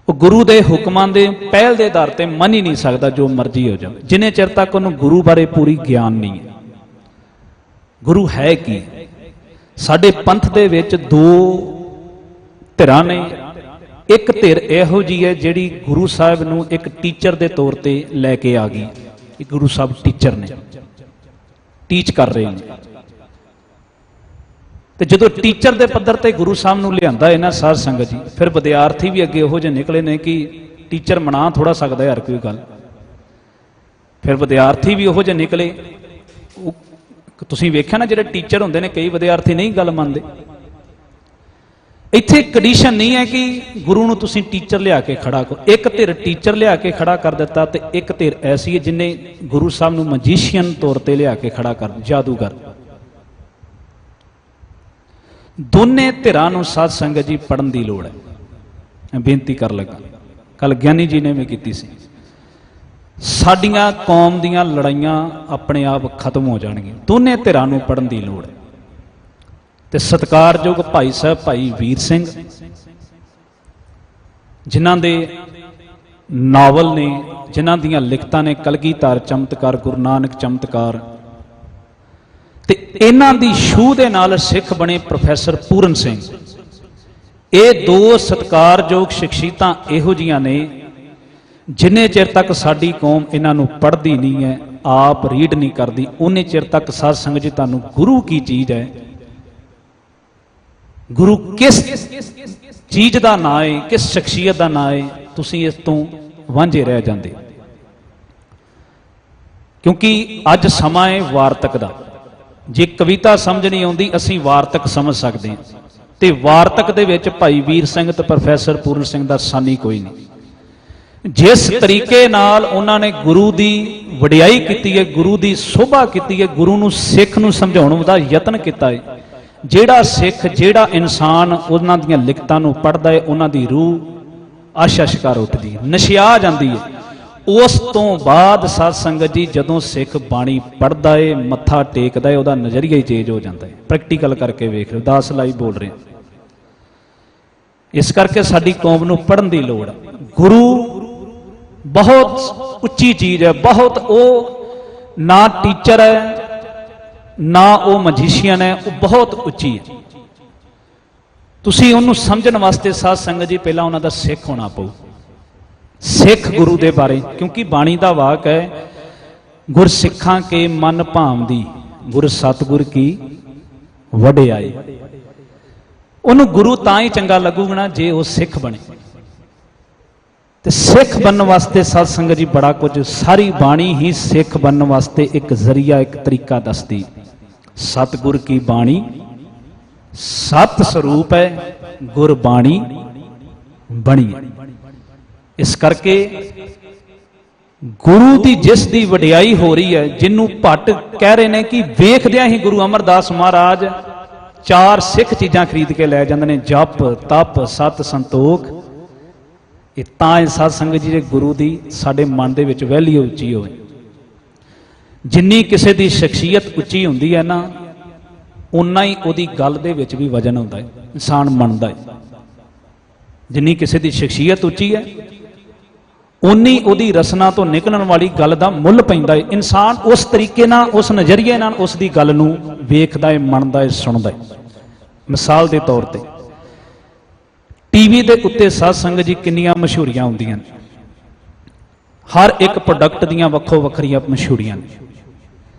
ਉਹ ਗੁਰੂ ਦੇ ਹੁਕਮਾਂ ਦੇ ਪਹਿਲ ਦੇ ਆਧਾਰ ਤੇ ਮੰਨ ਹੀ ਨਹੀਂ ਸਕਦਾ, ਜੋ ਮਰਜ਼ੀ ਹੋ ਜਾਵੇ, ਜਿੰਨੇ ਚਿਰ ਤੱਕ ਉਹਨੂੰ ਗੁਰੂ ਬਾਰੇ ਪੂਰੀ ਗਿਆਨ ਨਹੀਂ ਹੈ। ਗੁਰੂ ਹੈ ਕੀ? ਸਾਡੇ ਪੰਥ ਦੇ ਵਿੱਚ ਦੋ ਧਿਰਾਂ ਨੇ। ਇੱਕ ਧਿਰ ਇਹੋ ਜਿਹੀ ਹੈ ਜਿਹੜੀ ਗੁਰੂ ਸਾਹਿਬ ਨੂੰ ਇੱਕ ਟੀਚਰ ਦੇ ਤੌਰ ਤੇ ਲੈ ਕੇ ਆ ਗਈ ਕਿ ਗੁਰੂ ਸਾਹਿਬ ਟੀਚਰ ਨੇ, ਟੀਚ ਕਰ ਰਹੇ ਨੇ। ਤੇ ਜਦੋਂ ਟੀਚਰ ਦੇ ਪੱਧਰ ਤੇ ਗੁਰੂ ਸਾਹਿਬ ਨੂੰ ਲਿਆਂਦਾ ਹੈ ਨਾ ਸਾਧ ਸੰਗਤ ਜੀ, ਫਿਰ ਵਿਦਿਆਰਥੀ ਵੀ ਅੱਗੇ ਉਹੋ ਜਿਹੇ ਨਿਕਲੇ ਨੇ ਕਿ ਟੀਚਰ ਮਨਾ ਥੋੜਾ ਸਕਦਾ ਯਾਰ ਕੋਈ ਗੱਲ। ਫਿਰ ਵਿਦਿਆਰਥੀ ਵੀ ਉਹੋ ਜਿਹੇ ਨਿਕਲੇ। ਤੁਸੀਂ ਵੇਖਿਆ ਨਾ ਜਿਹੜੇ ਟੀਚਰ ਹੁੰਦੇ ਨੇ, ਕਈ ਵਿਦਿਆਰਥੀ ਨਹੀਂ ਗੱਲ ਮੰਨਦੇ। ਇੱਥੇ ਕੰਡੀਸ਼ਨ ਨਹੀਂ ਹੈ ਕਿ ਗੁਰੂ ਨੂੰ ਤੁਸੀਂ ਟੀਚਰ ਲਿਆ ਕੇ ਖੜਾ ਕਰੋ। ਇੱਕ ਧਿਰ ਟੀਚਰ ਲਿਆ ਕੇ ਖੜਾ ਕਰ ਦਿੱਤਾ ਤੇ ਇੱਕ ਧਿਰ ਐਸੀ ਹੈ ਜਿਹਨੇ ਗੁਰੂ ਸਾਹਿਬ ਨੂੰ ਮੈਜੀਸ਼ੀਅਨ ਤੌਰ ਤੇ ਲਿਆ ਕੇ ਖੜਾ ਕਰ, ਜਾਦੂਗਰ। ਦੋਨੇ ਧਿਰਾਂ ਨੂੰ ਸਾਧ ਸੰਗਤ ਜੀ ਪੜਨ ਦੀ ਲੋੜ ਹੈ। ਮੈਂ ਬੇਨਤੀ ਕਰ ਲੱਗਾ, ਕੱਲ ਗਿਆਨੀ ਜੀ ਨੇ ਵੀ ਕੀਤੀ ਸੀ, ਸਾਡੀਆਂ ਕੌਮ ਦੀਆਂ ਲੜਾਈਆਂ ਆਪਣੇ ਆਪ ਖਤਮ ਹੋ ਜਾਣਗੀਆਂ। ਦੋਨੇ ਧਿਰਾਂ ਨੂੰ ਪੜਨ ਦੀ ਲੋੜ ਹੈ। ਤੇ ਸਤਿਕਾਰਯੋਗ ਭਾਈ ਸਾਹਿਬ ਭਾਈ ਵੀਰ ਸਿੰਘ, ਜਿਨ੍ਹਾਂ ਦੇ ਨਾਵਲ ਨੇ, ਜਿਨ੍ਹਾਂ ਦੀਆਂ ਲਿਖਤਾਂ ਨੇ ਕਲਗੀਧਰ ਚਮਤਕਾਰ, ਗੁਰੂ ਨਾਨਕ ਚਮਤਕਾਰ, ਤੇ ਇਹਨਾਂ ਦੀ ਛੂਹ ਦੇ ਨਾਲ ਸਿੱਖ ਬਣੇ ਪ੍ਰੋਫੈਸਰ ਪੂਰਨ ਸਿੰਘ। ਇਹ ਦੋ ਸਤਿਕਾਰਯੋਗ ਸ਼ਖਸੀਅਤਾਂ ਇਹੋ ਜਿਹੀਆਂ ਨੇ, ਜਿੰਨੇ ਚਿਰ ਤੱਕ ਸਾਡੀ ਕੌਮ ਇਹਨਾਂ ਨੂੰ ਪੜ੍ਹਦੀ ਨਹੀਂ ਹੈ, ਆਪ ਰੀਡ ਨਹੀਂ ਕਰਦੀ, ਉਨੇ ਚਿਰ ਤੱਕ ਸਾਧ ਸੰਗਤ ਜੀ ਤੁਹਾਨੂੰ ਗੁਰੂ ਕੀ ਚੀਜ਼ ਹੈ, ਗੁਰੂ ਕਿਸ ਚੀਜ਼ ਦਾ ਨਾਂ ਹੈ, ਕਿਸ ਸ਼ਖਸੀਅਤ ਦਾ ਨਾਂ ਹੈ, ਤੁਸੀਂ ਇਸ ਤੋਂ ਵਾਂਝੇ ਰਹਿ ਜਾਂਦੇ। ਕਿਉਂਕਿ ਅੱਜ ਸਮਾਂ ਹੈ ਵਾਰਤਕ ਦਾ। ਜੇ ਕਵਿਤਾ ਸਮਝ ਨਹੀਂ ਆਉਂਦੀ, ਅਸੀਂ ਵਾਰਤਕ ਸਮਝ ਸਕਦੇ ਹਾਂ, ਤੇ ਵਾਰਤਕ ਦੇ ਵਿੱਚ ਭਾਈ ਵੀਰ ਸਿੰਘ ਤੇ ਪ੍ਰੋਫੈਸਰ ਪੂਰਨ ਸਿੰਘ ਦਾ ਸਾਨੀ ਕੋਈ ਨਹੀਂ। ਜਿਸ ਤਰੀਕੇ ਨਾਲ ਉਹਨਾਂ ਨੇ ਗੁਰੂ ਦੀ ਵਡਿਆਈ ਕੀਤੀ ਹੈ, ਗੁਰੂ ਦੀ ਸ਼ੋਭਾ ਕੀਤੀ ਹੈ, ਗੁਰੂ ਨੂੰ ਸਿੱਖ ਨੂੰ ਸਮਝਾਉਣ ਦਾ ਯਤਨ ਕੀਤਾ ਹੈ, ਜਿਹੜਾ ਸਿੱਖ, ਜਿਹੜਾ ਇਨਸਾਨ ਉਹਨਾਂ ਦੀਆਂ ਲਿਖਤਾਂ ਨੂੰ ਪੜ੍ਹਦਾ ਹੈ, ਉਹਨਾਂ ਦੀ ਰੂਹ ਆਸ਼ਾ ਸ਼ਿਕਾਰ ਉੱਠਦੀ ਹੈ, ਨਸ਼ਿਆ ਜਾਂਦੀ ਹੈ। ਉਸ ਤੋਂ ਬਾਅਦ ਸਾਧ ਸੰਗਤ ਜੀ ਜਦੋਂ ਸਿੱਖ ਬਾਣੀ ਪੜ੍ਹਦਾ ਹੈ, ਮੱਥਾ ਟੇਕਦਾ ਹੈ, ਉਹਦਾ ਨਜ਼ਰੀਆ ਹੀ ਚੇਂਜ ਹੋ ਜਾਂਦਾ ਹੈ। ਪ੍ਰੈਕਟੀਕਲ ਕਰਕੇ ਵੇਖ ਲਓ, 10 ਲਾਈ ਬੋਲ ਰਹੇ। ਇਸ ਕਰਕੇ ਸਾਡੀ ਕੌਮ ਨੂੰ ਪੜ੍ਹਨ ਦੀ ਲੋੜ ਹੈ। ਗੁਰੂ ਬਹੁਤ ਉੱਚੀ ਚੀਜ਼ ਹੈ, ਬਹੁਤ। ਉਹ ਨਾ ਟੀਚਰ ਹੈ, ਨਾ ਉਹ ਮੈਜੀਸ਼ੀਅਨ ਹੈ, ਉਹ ਬਹੁਤ ਉੱਚੀ ਹੈ। ਤੁਸੀਂ ਉਹਨੂੰ ਸਮਝਣ ਵਾਸਤੇ ਸਾਧ ਸੰਗਤ ਜੀ ਪਹਿਲਾਂ ਉਹਨਾਂ ਦਾ ਸਿੱਖ ਹੋਣਾ ਪਊ, ਸਿੱਖ ਗੁਰੂ ਦੇ ਬਾਰੇ। ਕਿਉਂਕਿ ਬਾਣੀ ਦਾ ਵਾਕ ਹੈ, ਗੁਰ ਸਿੱਖਾਂ ਕੇ ਮਨ ਭਾਵਦੀ, ਗੁਰ ਸਤਿਗੁਰ ਕੀ ਵਡਿਆਈ। ਉਹਨੂੰ ਗੁਰੂ ਤਾਂ ਹੀ ਚੰਗਾ ਲੱਗੂਗਾ ਨਾ ਜੇ ਉਹ ਸਿੱਖ ਬਣੇ। ਤੇ ਸਿੱਖ ਬਣਨ ਵਾਸਤੇ ਸਾਧ ਸੰਗਤ ਜੀ ਬੜਾ ਕੁਝ, ਸਾਰੀ ਬਾਣੀ ਹੀ ਸਿੱਖ ਬਣਨ ਵਾਸਤੇ ਇੱਕ ਜ਼ਰੀਆ, ਇੱਕ ਤਰੀਕਾ ਦੱਸਦੀ। ਸਤਿਗੁਰ ਕੀ ਬਾਣੀ ਸਤ ਸਰੂਪ ਹੈ, ਗੁਰ ਬਾਣੀ ਬਣੀ। ਇਸ ਕਰਕੇ ਗੁਰੂ ਦੀ ਜਿਸ ਦੀ ਵਡਿਆਈ ਹੋ ਰਹੀ ਹੈ, ਜਿਹਨੂੰ ਭੱਟ ਕਹਿ ਰਹੇ ਨੇ ਕਿ ਵੇਖਦਿਆਂ ਹੀ ਗੁਰੂ ਅਮਰਦਾਸ ਮਹਾਰਾਜ 4 ਸਿੱਖ ਚੀਜ਼ਾਂ ਖਰੀਦ ਕੇ ਲੈ ਜਾਂਦੇ ਨੇ, ਜਪ, ਤਪ, ਸਤ, ਸੰਤੋਖ। ਇਹ ਤਾਂ ਸਾਧ ਸੰਗਤ ਜੀ ਦੇ ਗੁਰੂ ਦੀ ਸਾਡੇ ਮਨ ਦੇ ਵਿੱਚ ਵੈਲਿਊ ਉੱਚੀ ਹੋਵੇ। ਜਿੰਨੀ ਕਿਸੇ ਦੀ ਸ਼ਖਸੀਅਤ ਉੱਚੀ ਹੁੰਦੀ ਹੈ ਨਾ, ਉਨਾ ਹੀ ਉਹਦੀ ਗੱਲ ਦੇ ਵਿੱਚ ਵੀ ਵਜਨ ਹੁੰਦਾ ਹੈ, ਇਨਸਾਨ ਮੰਨਦਾ ਹੈ। ਜਿੰਨੀ ਕਿਸੇ ਦੀ ਸ਼ਖਸੀਅਤ ਉੱਚੀ ਹੈ, ਉਨੀ ਉਹਦੀ ਰਸਨਾ ਤੋਂ ਨਿਕਲਣ ਵਾਲੀ ਗੱਲ ਦਾ ਮੁੱਲ ਪੈਂਦਾ ਹੈ। ਇਨਸਾਨ ਉਸ ਤਰੀਕੇ ਨਾਲ, ਉਸ ਨਜ਼ਰੀਏ ਨਾਲ ਉਸ ਦੀ ਗੱਲ ਨੂੰ ਵੇਖਦਾ ਹੈ, ਮੰਨਦਾ ਹੈ, ਸੁਣਦਾ ਹੈ। ਮਿਸਾਲ ਦੇ ਤੌਰ ਤੇ ਟੀਵੀ ਦੇ ਉੱਤੇ ਸਾਧ ਸੰਗਤ ਜੀ ਕਿੰਨੀਆਂ ਮਸ਼ਹੂਰੀਆਂ ਹੁੰਦੀਆਂ ਨੇ, ਹਰ ਇੱਕ ਪ੍ਰੋਡਕਟ ਦੀਆਂ ਵੱਖੋ ਵੱਖਰੀਆਂ ਮਸ਼ਹੂਰੀਆਂ ਨੇ।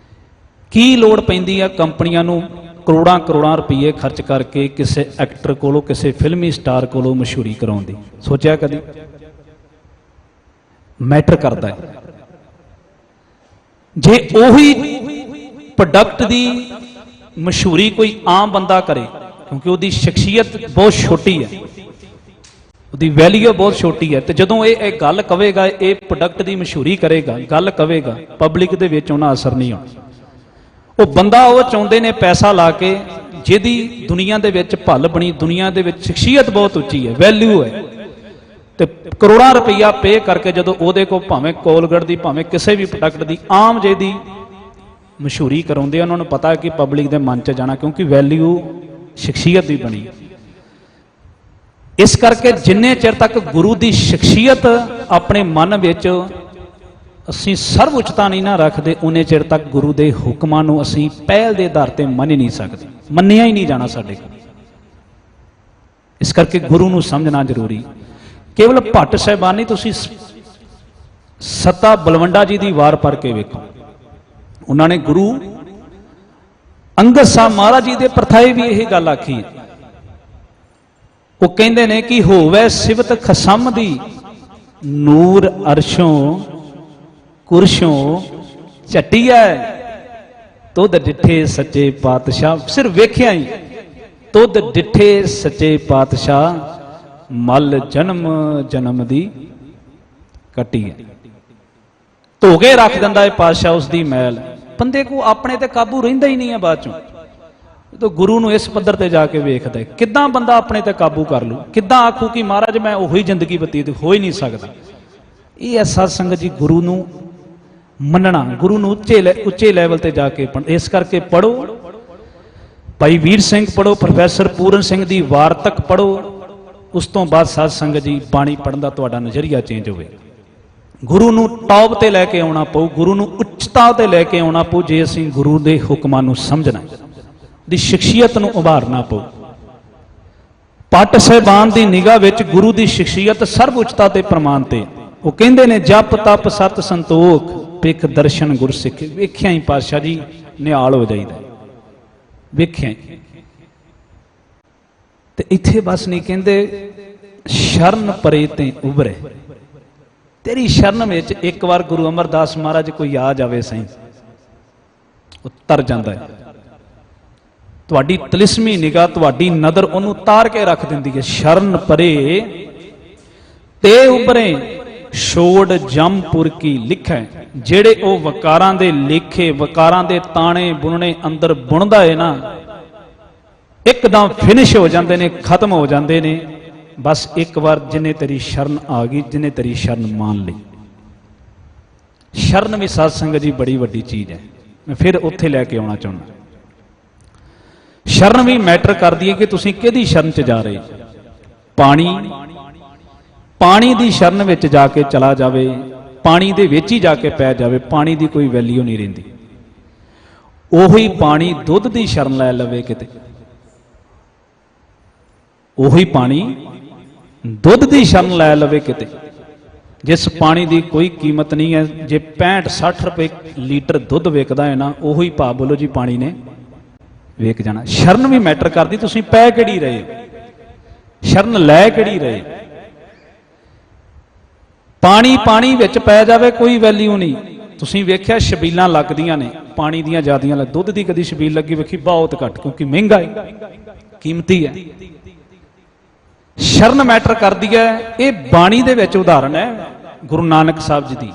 ਕੀ ਲੋੜ ਪੈਂਦੀ ਆ ਕੰਪਨੀਆਂ ਨੂੰ ਕਰੋੜਾਂ ਕਰੋੜਾਂ ਰੁਪਏ ਖਰਚ ਕਰਕੇ ਕਿਸੇ ਐਕਟਰ ਕੋਲੋਂ, ਕਿਸੇ ਫਿਲਮੀ ਸਟਾਰ ਕੋਲੋਂ ਮਸ਼ਹੂਰੀ ਕਰਾਉਣ ਦੀ ਸੋਚਿਆ ਕਦੀ? ਮੈਟਰ ਕਰਦਾ ਹੈ। ਜੇ ਉਹੀ ਪ੍ਰੋਡਕਟ ਦੀ ਮਸ਼ਹੂਰੀ ਕੋਈ ਆਮ ਬੰਦਾ ਕਰੇ, ਕਿਉਂਕਿ ਉਹਦੀ ਸ਼ਖਸੀਅਤ ਬਹੁਤ ਛੋਟੀ ਹੈ, ਉਹਦੀ ਵੈਲਿਊ ਬਹੁਤ ਛੋਟੀ ਹੈ, ਤੇ ਜਦੋਂ ਇਹ ਗੱਲ ਕਵੇਗਾ, ਇਹ ਪ੍ਰੋਡਕਟ ਦੀ ਮਸ਼ਹੂਰੀ ਕਰੇਗਾ, ਗੱਲ ਕਵੇਗਾ, ਪਬਲਿਕ ਦੇ ਵਿੱਚ ਉਹਨਾਂ ਅਸਰ ਨਹੀਂ ਹੋਣਾ। ਉਹ ਬੰਦਾ ਉਹ ਚਾਹੁੰਦੇ ਨੇ ਪੈਸਾ ਲਾ ਕੇ ਜਿਹਦੀ ਦੁਨੀਆ ਦੇ ਵਿੱਚ ਭੱਲ ਬਣੀ, ਦੁਨੀਆ ਦੇ ਵਿੱਚ ਸ਼ਖਸੀਅਤ ਬਹੁਤ ਉੱਚੀ ਹੈ, ਵੈਲਿਊ ਹੈ, ਤੇ ਕਰੋੜਾਂ ਰੁਪਈਆ ਪੇ ਕਰਕੇ ਜਦੋਂ ਉਹਦੇ ਕੋਲ ਭਾਵੇਂ ਕੋਲਗੇਟ ਦੀ, ਭਾਵੇਂ ਕਿਸੇ ਵੀ ਪ੍ਰੋਡਕਟ ਦੀ ਆਮ ਜਿਹਦੀ ਮਸ਼ਹੂਰੀ ਕਰਾਉਂਦੇ, ਉਹਨਾਂ ਨੂੰ ਪਤਾ ਕਿ ਪਬਲਿਕ ਦੇ ਮਨ 'ਚ ਜਾਣਾ, ਕਿਉਂਕਿ ਵੈਲਿਊ ਸ਼ਖਸੀਅਤ ਦੀ ਬਣੀ। ਇਸ ਕਰਕੇ ਜਿੰਨੇ ਚਿਰ ਤੱਕ ਗੁਰੂ ਦੀ ਸ਼ਖਸੀਅਤ ਆਪਣੇ ਮਨ ਵਿੱਚ ਅਸੀਂ ਸਰਵ ਉੱਚਤਾ ਨਹੀਂ ਨਾ ਰੱਖਦੇ, ਉਨੇ ਚਿਰ ਤੱਕ ਗੁਰੂ ਦੇ ਹੁਕਮਾਂ ਨੂੰ ਅਸੀਂ ਪਹਿਲ ਦੇ ਆਧਾਰ ਤੇ ਮੰਨ ਹੀ ਨਹੀਂ ਸਕਦੇ, ਮੰਨਿਆ ਹੀ ਨਹੀਂ ਜਾਣਾ ਸਾਡੇ ਕੋਲ। ਇਸ ਕਰਕੇ ਗੁਰੂ ਨੂੰ ਸਮਝਣਾ ਜ਼ਰੂਰੀ। ਕੇਵਲ ਭੱਟ ਸਾਹਿਬਾਨ ਨਹੀਂ, ਤੁਸੀਂ ਸੱਤਾ ਬਲਵੰਡਾ ਜੀ ਦੀ ਵਾਰ ਪੜ੍ਹ ਕੇ ਵੇਖੋ, ਉਹਨਾਂ ਨੇ ਗੁਰੂ ਅੰਗਦ ਸਾਹਿਬ ਮਹਾਰਾਜ ਜੀ ਦੇ ਪ੍ਰਥਾਏ ਵੀ ਇਹ ਗੱਲ ਆਖੀ ਹੈ। ਉਹ ਕਹਿੰਦੇ ਨੇ ਕਿ ਹੋਵੇ ਸਿਵਤ ਖਸਮ ਦੀ, ਨੂਰ ਅਰਸ਼ੋਂ ਕੁਰਸ਼ੋਂ ਝਟਿਆ, ਤੁਧ ਡਿਠੇ ਸੱਚੇ ਪਾਤਸ਼ਾਹ। ਸਿਰਫ ਵੇਖਿਆ ਹੀ, ਤੁਧ ਡਿਠੇ ਸੱਚੇ ਪਾਤਸ਼ਾਹ, ਮਲ ਜਨਮ ਜਨਮ ਦੀ ਕੱਟੀ ਹੈ। ਧੋ ਕੇ ਰੱਖ ਦਿੰਦਾ ਹੈ ਪਾਤਸ਼ਾਹ ਉਸ ਦੀ ਮੈਲ। ਬੰਦੇ ਕੋ ਆਪਣੇ ਤੇ ਕਾਬੂ ਰਹਿੰਦਾ ਹੀ ਨਹੀਂ ਹੈ ਬਾਅਦ ਚੋਂ। ਤਾਂ ਗੁਰੂ ਨੂੰ ਇਸ ਪੱਧਰ ਤੇ ਜਾ ਕੇ ਵੇਖਦਾ, ਕਿੱਦਾਂ ਬੰਦਾ ਆਪਣੇ ਤੇ ਕਾਬੂ ਕਰ ਲੂ, ਕਿੱਦਾਂ ਆਖੂ ਕਿ ਮਹਾਰਾਜ ਮੈਂ ਉਹੀ ਜ਼ਿੰਦਗੀ ਬਤੀਤ ਹੋ ਹੀ ਨਹੀਂ ਸਕਦਾ। ਇਹ ਹੈ ਸਤ ਸੰਗਤ ਜੀ, ਗੁਰੂ ਨੂੰ ਮੰਨਣਾ, ਗੁਰੂ ਨੂੰ ਉੱਚੇ ਲੈਵਲ ਤੇ ਜਾ ਕੇ ਇਸ ਕਰਕੇ ਪੜੋ। ਭਾਈ ਵੀਰ ਸਿੰਘ ਪੜੋ, ਪ੍ਰੋਫੈਸਰ ਪੂਰਨ ਸਿੰਘ ਦੀ ਵਾਰਤਕ ਪੜੋ। ਉਸ ਤੋਂ ਬਾਅਦ ਸਤ ਸੰਗਤ ਜੀ ਬਾਣੀ ਪੜ੍ਹਨ ਦਾ ਤੁਹਾਡਾ ਨਜ਼ਰੀਆ ਚੇਂਜ ਹੋਵੇ। ਗੁਰੂ ਨੂੰ ਟੌਪ ਤੇ ਲੈ ਕੇ ਆਉਣਾ ਪਊ, ਗੁਰੂ ਨੂੰ ਉੱਚਤਾ ਤੇ ਲੈ ਕੇ ਆਉਣਾ ਪਊ, ਜੇ ਅਸੀਂ ਗੁਰੂ ਦੇ ਹੁਕਮਾਂ ਨੂੰ ਸਮਝਣਾ, ਦੀ ਸ਼ਖਸੀਅਤ ਨੂੰ ਉਭਾਰਨਾ ਪਊ। ਭੱਟ ਸਾਹਿਬਾਨ ਦੀ ਨਿਗਾਹ ਵਿੱਚ ਗੁਰੂ ਦੀ ਸ਼ਖਸੀਅਤ ਸਰਬ ਉੱਚਤਾ ਤੇ ਪ੍ਰਮਾਣ ਤੇ। ਉਹ ਕਹਿੰਦੇ ਨੇ ਜਪ ਤਪ ਸਤ ਸੰਤੋਖ, ਪਿਖ ਦਰਸ਼ਨ ਗੁਰ ਸਿੱਖੇ। ਵੇਖਿਆ ਹੀ ਪਾਤਸ਼ਾਹ ਜੀ ਨਿਹਾਲ ਹੋ ਜਾਈਦਾ, ਵੇਖਿਆ ਹੀ। ਤੇ ਇੱਥੇ ਬਸ ਨਹੀਂ, ਕਹਿੰਦੇ ਸ਼ਰਨ ਪਰੇ ਤੇ ਉਭਰੇ। ਤੇਰੀ ਸ਼ਰਨ ਵਿੱਚ ਇੱਕ ਵਾਰ ਗੁਰੂ ਅਮਰਦਾਸ ਮਹਾਰਾਜ ਕੋਈ ਆ ਜਾਵੇ ਸਹੀ, ਉਹ ਤਰ ਜਾਂਦਾ ਹੈ। ਤੁਹਾਡੀ ਤਲਿਸਮੀ ਨਿਗਾਹ, ਤੁਹਾਡੀ ਨਜ਼ਰ ਉਹਨੂੰ ਤਾਰ ਕੇ ਰੱਖ ਦਿੰਦੀ ਹੈ। ਸ਼ਰਨ ਪਰੇ ਤੇ ਉਭਰੇ, ਛੋੜ ਜੰਮਪੁਰ ਕੀ ਲਿਖੈ। ਜਿਹੜੇ ਉਹ ਵਕਾਰਾਂ ਦੇ ਲੇਖੇ, ਵਕਾਰਾਂ ਦੇ ਤਾਣੇ ਬੁਣਨੇ ਅੰਦਰ ਬੁਣਦਾ ਹੈ ਨਾ, ਇੱਕਦਮ ਫਿਨਿਸ਼ ਹੋ ਜਾਂਦੇ ਨੇ, ਖਤਮ ਹੋ ਜਾਂਦੇ ਨੇ। ਬਸ ਇੱਕ ਵਾਰ ਜਿਹਨੇ ਤੇਰੀ ਸ਼ਰਨ ਆ ਗਈ, ਜਿਹਨੇ ਤੇਰੀ ਸ਼ਰਨ ਮੰਨ ਲਈ। ਸ਼ਰਨ ਵੀ ਸਾਧ ਸੰਗਤ ਜੀ ਬੜੀ ਵੱਡੀ ਚੀਜ਼ ਹੈ। ਮੈਂ ਫਿਰ ਉੱਥੇ ਲੈ ਕੇ ਆਉਣਾ ਚਾਹੁੰਦਾ। ਸ਼ਰਨ ਵੀ ਮੈਟਰ ਕਰਦੀ ਹੈ ਕਿ ਤੁਸੀਂ ਕਿਹਦੀ ਸ਼ਰਨ 'ਚ ਜਾ ਰਹੇ। ਪਾਣੀ ਦੀ ਸ਼ਰਨ ਵਿੱਚ ਜਾ ਕੇ ਚਲਾ ਜਾਵੇ, ਪਾਣੀ ਦੇ ਵਿੱਚ ਹੀ ਜਾ ਕੇ ਪੈ ਜਾਵੇ, ਪਾਣੀ ਦੀ ਕੋਈ ਵੈਲਿਊ ਨਹੀਂ ਰਹਿੰਦੀ। ਉਹੀ ਪਾਣੀ ਦੁੱਧ ਦੀ ਸ਼ਰਨ ਲੈ ਲਵੇ ਕਿਤੇ, ਉਹੀ ਪਾਣੀ ਦੁੱਧ ਦੀ ਸ਼ਰਨ ਲੈ ਲਵੇ ਕਿਤੇ, ਜਿਸ ਪਾਣੀ ਦੀ ਕੋਈ ਕੀਮਤ ਨਹੀਂ ਹੈ। ਜੇ 65-60 ਰੁਪਏ ਲੀਟਰ ਦੁੱਧ ਵਿਕਦਾ ਹੈ ਨਾ, ਉਹੀ ਭਾਅ ਬੋਲੋ ਜੀ ਪਾਣੀ ਨੇ ਵੇਚ ਜਾਣਾ। ਸ਼ਰਨ ਵੀ ਮੈਟਰ ਕਰਦੀ, ਤੁਸੀਂ ਪੈ ਕਿਹੜੀ ਰਹੇ, ਸ਼ਰਨ ਲੈ ਕਿਹੜੀ ਰਹੇ। ਪਾਣੀ ਵਿੱਚ ਪੈ ਜਾਵੇ ਕੋਈ ਵੈਲਿਊ ਨਹੀਂ। ਤੁਸੀਂ ਵੇਖਿਆ ਛਬੀਲਾਂ ਲੱਗਦੀਆਂ ਨੇ ਪਾਣੀ ਦੀਆਂ ਜ਼ਿਆਦੀਆਂ, ਦੁੱਧ ਦੀ ਕਦੀ ਛਬੀਲ ਲੱਗੀ ਵੇਖੀ? ਬਹੁਤ ਘੱਟ, ਕਿਉਂਕਿ ਮਹਿੰਗਾ ਹੈ, ਕੀਮਤੀ ਹੈ। ਸ਼ਰਨ ਮੈਟਰ ਕਰਦੀ ਹੈ। ਇਹ ਬਾਣੀ ਦੇ ਵਿੱਚ ਉਦਾਹਰਣ ਹੈ ਗੁਰੂ ਨਾਨਕ ਸਾਹਿਬ ਜੀ ਦੀ।